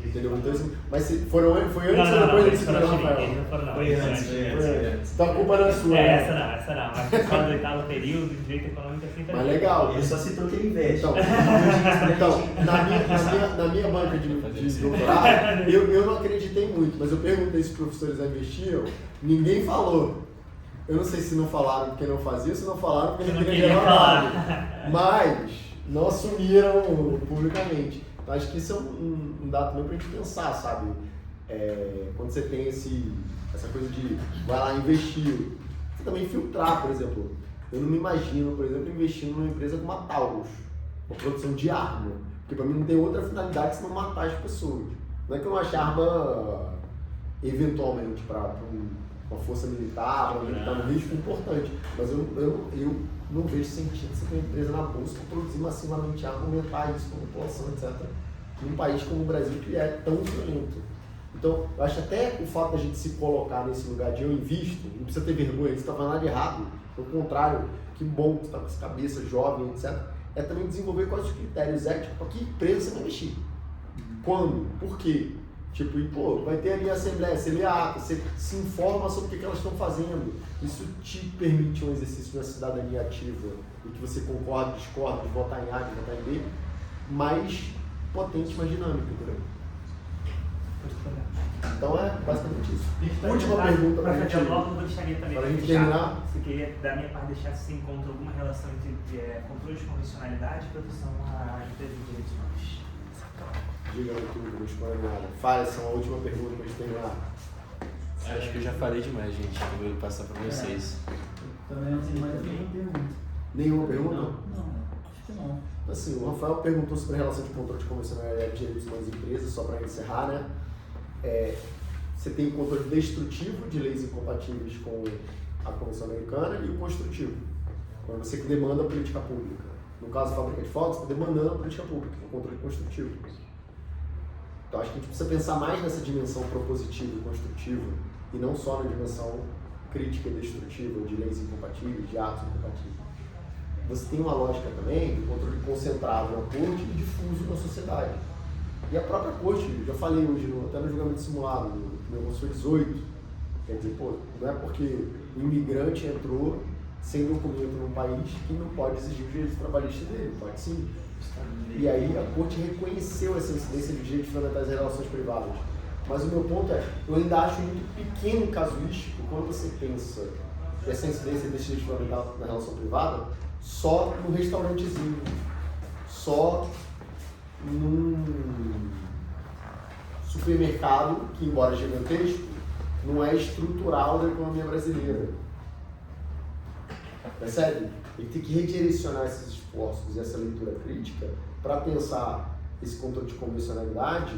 Entendeu? Então, assim, mas foi antes ou depois da disciplina do Rafael? Foi antes. Então a culpa não é sua. Essa não. Mas só do oitavo período, de direito econômico assim também. Mas legal. Ele só citou que ele investe. Então na minha banca de doutorado, eu não acreditei muito, mas eu perguntei se os professores investiam, ninguém falou. Eu não sei se não falaram porque não faziam, se não falaram porque não queriam falar. Mas não assumiram publicamente. Então, acho que isso é um dado também pra gente pensar, sabe? Quando você tem essa coisa de vai lá investir, você também filtrar, por exemplo. Eu não me imagino, por exemplo, investindo numa empresa como a Taurus, uma produção de arma. Porque pra mim não tem outra finalidade senão matar as pessoas. Não é que eu não ache arma eventualmente para uma força militar, para militar no risco importante. Mas eu não vejo sentido você ter uma empresa na bolsa para produzir massivamente arma, aumentar isso com a população, etc. Num país como o Brasil que é tão violento. Então, eu acho até o fato da gente se colocar nesse lugar de eu invisto, não precisa ter vergonha, você está falando nada de errado. Pelo contrário, que bom que você está com essa cabeça jovem, etc. É também desenvolver quais os critérios éticos para que empresa você vai investir. Quando? Por quê? Tipo, vai ter ali a assembleia, você lê a ata, você se informa sobre o que elas estão fazendo. Isso te permite um exercício de uma cidadania ativa, em que você concorda, discorda, de votar em A, de votar em B, mais potente, mais dinâmico, entendeu? Então é basicamente isso. Última pergunta para a gente. Logo eu gostaria também para a gente fechar, terminar. se queria, da minha parte, deixar se encontra alguma relação entre controle de convencionalidade e proteção à empresa de direitos humanos. Diga aí tudo, não escolhe nada. Fale, essa é a última pergunta para a gente terminar. Acho que eu já falei demais, gente. Eu vou passar para vocês. Também não tem mais nenhuma pergunta. Nenhuma pergunta? Não, acho que não. Assim, o Rafael perguntou sobre a relação de controle de convencionalidade de direitos humanos e empresas, só para encerrar, né? Você tem o controle destrutivo de leis incompatíveis com a Convenção Americana e o construtivo, quando você demanda a política pública. No caso da fábrica de fogos, você está demandando a política pública, que é o controle construtivo. Então acho que a gente precisa pensar mais nessa dimensão propositiva e construtiva e não só na dimensão crítica e destrutiva, de leis incompatíveis, de atos incompatíveis. Você tem uma lógica também do controle concentrado na corte e difuso na sociedade. E a própria corte, eu já falei hoje, até no julgamento simulado, no meu curso foi 18, quer dizer, pô, não é porque o imigrante entrou sem documento num país que não pode exigir os direitos trabalhistas dele, pode sim. E aí a corte reconheceu essa incidência de direitos fundamentais em relações privadas. Mas o meu ponto é, eu ainda acho muito pequeno e casuístico quando você pensa essa incidência desse direito fundamental na relação privada só no restaurantezinho, só num supermercado que, embora gigantesco, não é estrutural da economia brasileira. Percebe? Ele tem que redirecionar esses esforços e essa leitura crítica para pensar esse controle de convencionalidade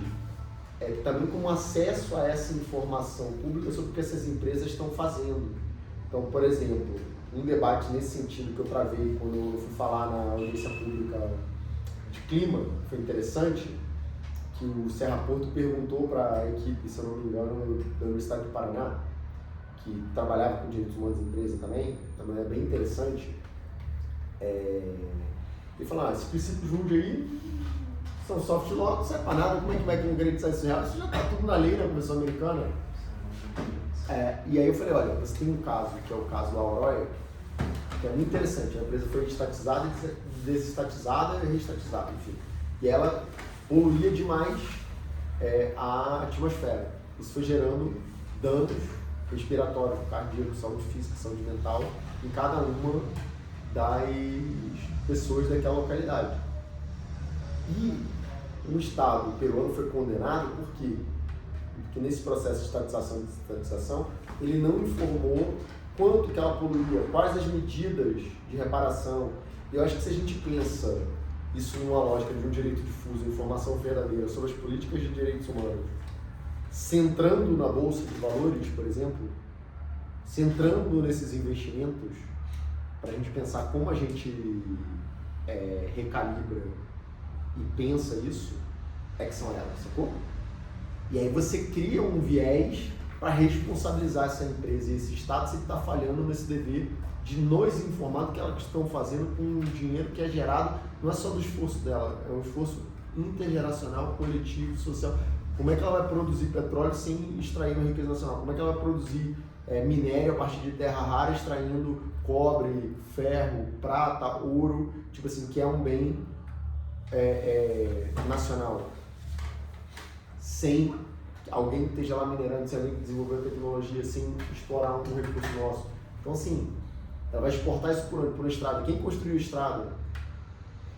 também como acesso a essa informação pública sobre o que essas empresas estão fazendo. Então, por exemplo, um debate nesse sentido que eu travei quando eu fui falar na audiência pública de clima, foi interessante, que o Serra Porto perguntou para a equipe, se eu não me engano, da Universidade do Paraná, que trabalhava com direitos humanos de empresa também é bem interessante. Ele falou, esse princípio Jude aí são soft law, não serve para nada, como é que vai concretizar isso real? Isso já está tudo na lei, na Convenção Americana. E aí eu falei, olha, você tem um caso, que é o caso da Aurora, que é muito interessante, a empresa foi estatizada, desestatizada e reestatizada, enfim. E ela poluía demais a atmosfera. Isso foi gerando danos respiratórios, cardíacos, saúde física, saúde mental, em cada uma das pessoas daquela localidade. E o Estado peruano foi condenado por quê? Porque nesse processo de estatização e desestatização, ele não informou quanto que ela poluía, quais as medidas de reparação. E eu acho que se a gente pensa isso numa lógica de um direito difuso, informação verdadeira sobre as políticas de direitos humanos, centrando na Bolsa de Valores, por exemplo, centrando nesses investimentos, para a gente pensar como a gente recalibra e pensa isso, que são elas, sacou? E aí você cria um viés para responsabilizar essa empresa e esse Estado se ele está falhando nesse dever de nos informar do que elas estão fazendo com o dinheiro que é gerado, não é só do esforço dela, é um esforço intergeracional, coletivo, social. Como é que ela vai produzir petróleo sem extrair uma riqueza nacional? Como é que ela vai produzir minério a partir de terra rara, extraindo cobre, ferro, prata, ouro, tipo assim, que é um bem nacional, sem alguém que esteja lá minerando, sem alguém que desenvolveu a tecnologia, sem explorar um recurso nosso. Então, assim, ela vai exportar isso por estrada. Quem construiu a estrada?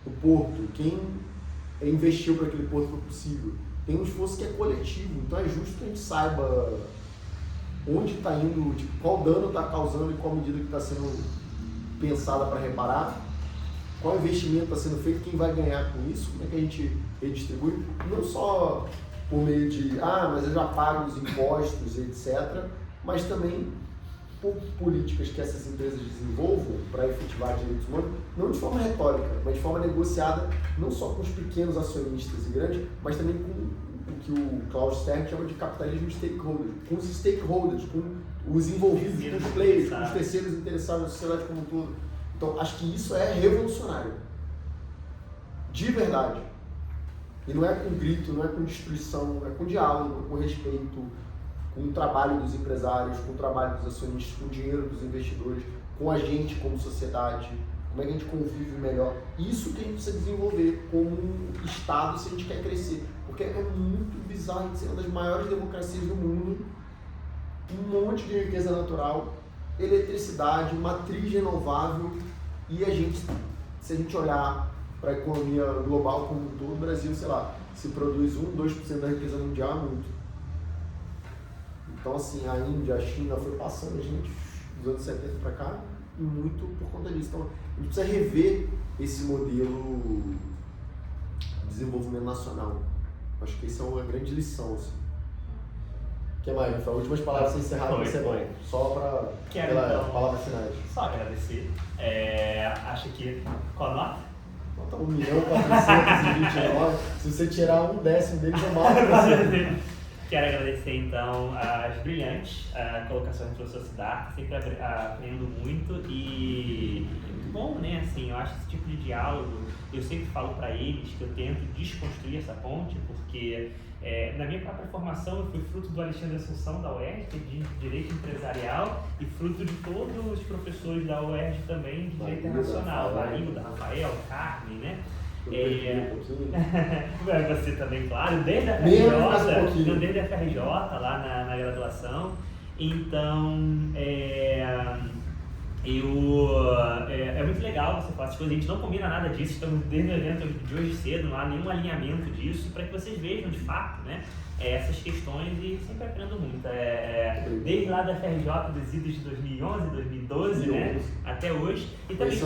O porto. Quem investiu para que aquele porto for possível? Tem um esforço que é coletivo, então é justo que a gente saiba onde está indo, tipo, qual dano está causando e qual medida que está sendo pensada para reparar, qual investimento está sendo feito, quem vai ganhar com isso, como é que a gente redistribui, não só por meio de, mas eu já pago os impostos, etc., mas também por políticas que essas empresas desenvolvam para efetivar direitos humanos, não de forma retórica, mas de forma negociada, não só com os pequenos acionistas e grandes, mas também com o que o Klaus Stern chama de capitalismo stakeholder, com os stakeholders, com os envolvidos, com os players, com os terceiros interessados na sociedade como um todo. Então, acho que isso é revolucionário. De verdade. E não é com grito, não é com destruição, é com diálogo, com respeito, com o trabalho dos empresários, com o trabalho dos acionistas, com o dinheiro dos investidores, com a gente como sociedade, como é que a gente convive melhor. Isso que a gente precisa desenvolver como um Estado se a gente quer crescer. Porque é muito bizarro a gente ser uma das maiores democracias do mundo, um monte de riqueza natural, eletricidade, matriz renovável, e a gente, se a gente olhar para a economia global como um todo, o Brasil, sei lá, se produz 2% da riqueza mundial é muito. Então, assim, a Índia, a China foi passando a gente dos anos 70 para cá, e muito por conta disso. Então, a gente precisa rever esse modelo de desenvolvimento nacional. Acho que isso é uma grande lição, assim. O que mais, Rafael? Últimas palavras sem encerrar, vai ser bom. Só para palavras finais. Só agradecer. Acho que qual nota? Nota 1.429.000. Se você tirar 1/10 deles, é mal para você. Quero agradecer então às brilhantes colocações do professor Siddhartha, sempre aprendo muito e é muito bom, né? Assim, eu acho esse tipo de diálogo, eu sempre falo para eles que eu tento desconstruir essa ponte, porque na minha própria formação eu fui fruto do Alexandre Assunção da UERJ, de Direito Empresarial, e fruto de todos os professores da UERJ também de Direito Internacional, da Língua, da Rafael, Carmen, né? Você também, claro, desde a FRJ, lá na graduação. Então, é muito legal você falar essas coisas, a gente não combina nada disso, estamos desde o evento de hoje cedo, não há nenhum alinhamento disso, para que vocês vejam de fato, né, essas questões e sempre aprendo muito. Desde lá da FRJ, dos idos de 2011, 2012, né, até hoje. E também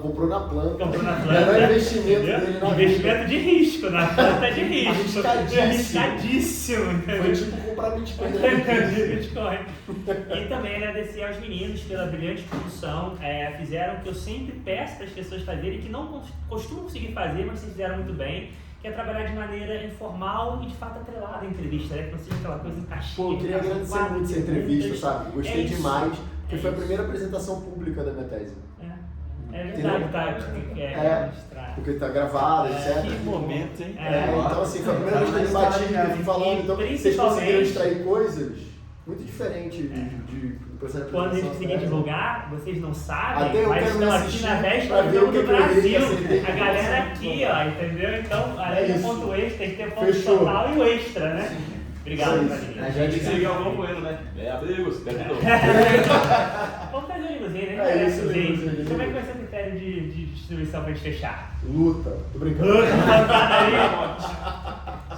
comprou na planta. Era investimento dele na investimento de risco, na planta de risco. Arriscadíssimo. Foi tipo comprar Bitcoin. E também agradecer aos meninos pela brilhante produção. Fizeram o que eu sempre peço para as pessoas fazerem, que não costumam conseguir fazer, mas vocês fizeram muito bem, que é trabalhar de maneira informal e de fato atrelada à entrevista, né? Que não seja aquela coisa caixinha. Pô, eu queria agradecer muito essa entrevista, sabe? Gostei demais, porque foi a primeira apresentação pública da minha tese. É verdade, porque tá gravado, etc. Que momento, hein? Então, assim, foi a primeira vez que eu debati, que eu fui falando. Então, vocês conseguiram extrair coisas muito diferentes do processo de quando a gente apresentação. conseguir divulgar, vocês não sabem, até eu mas quero estão aqui assistir na pra ver o véspera do que eu Brasil. acertei. A galera aqui, ó, entendeu? Então, além do ponto extra, tem que ter ponto Fechou. total e o extra, né? Obrigado, Marinho. A gente Tem que ligar o Galvão Bueno, né? Amigos, Vamos fazer o ligozinho, né? É isso, ligozinho. Como é que vai ser o critério de distribuição pra gente fechar? Luta, tô brincando.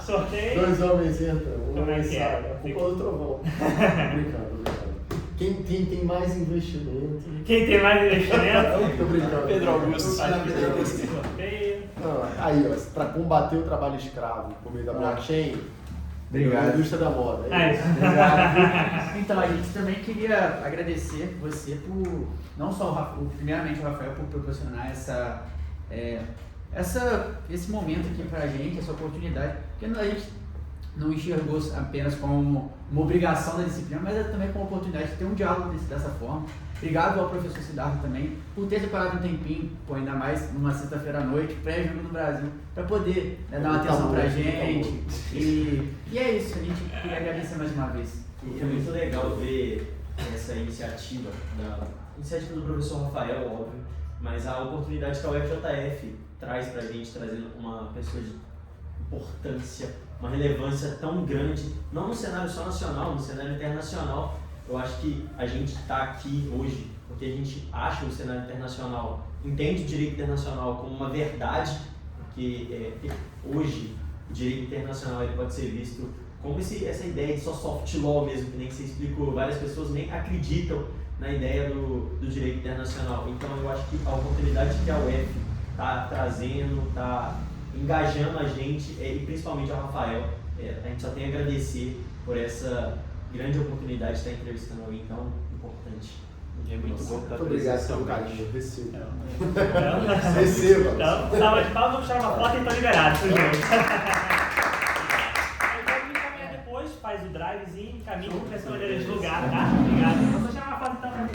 Sorteio? 2 homens entram, um Como é homem que sai. é? A culpa do trovão. Tô brincando. Quem tem mais investimento? Quem tem mais investimento? Tô brincando. Pedro Augusto. Sorteio. Aí, ó, pra combater o trabalho escravo por meio da blockchain, Obrigado. a indústria da moda. Obrigado. Então, a gente também queria agradecer você por, não só primeiramente o Rafael, por proporcionar esse momento aqui pra gente, essa oportunidade, porque a gente não enxergou apenas como uma obrigação da disciplina, mas também como uma oportunidade de ter um diálogo dessa forma. Obrigado ao professor Siddhartha também por ter separado um tempinho, ainda mais numa sexta-feira à noite, pré-jogo no Brasil, para poder dar uma atenção pra gente. E é isso, a gente queria agradecer mais uma vez. É muito legal ver essa iniciativa do professor Rafael, óbvio, mas a oportunidade que a UFJF traz pra gente, trazendo uma pessoa de importância, uma relevância tão grande, não no cenário só nacional, no cenário internacional. Eu acho que a gente está aqui hoje porque a gente acha o cenário internacional, entende o direito internacional como uma verdade, porque hoje o direito internacional ele pode ser visto como essa ideia de só soft law mesmo, que nem você explicou, várias pessoas nem acreditam na ideia do direito internacional. Então eu acho que a oportunidade que a UF está trazendo, está engajando a gente, e principalmente ao Rafael, a gente só tem a agradecer por essa grande oportunidade de estar entrevistando alguém tão importante. É muito bom estar Muito obrigado pelo presente. carinho, receba. Então, Receba. então, salva de palmas, vamos tirar uma foto e estão liberados pro jogo. Então, me encaminha depois, faz o drivezinho, encaminha dessa maneira de lugar, tá? Obrigado.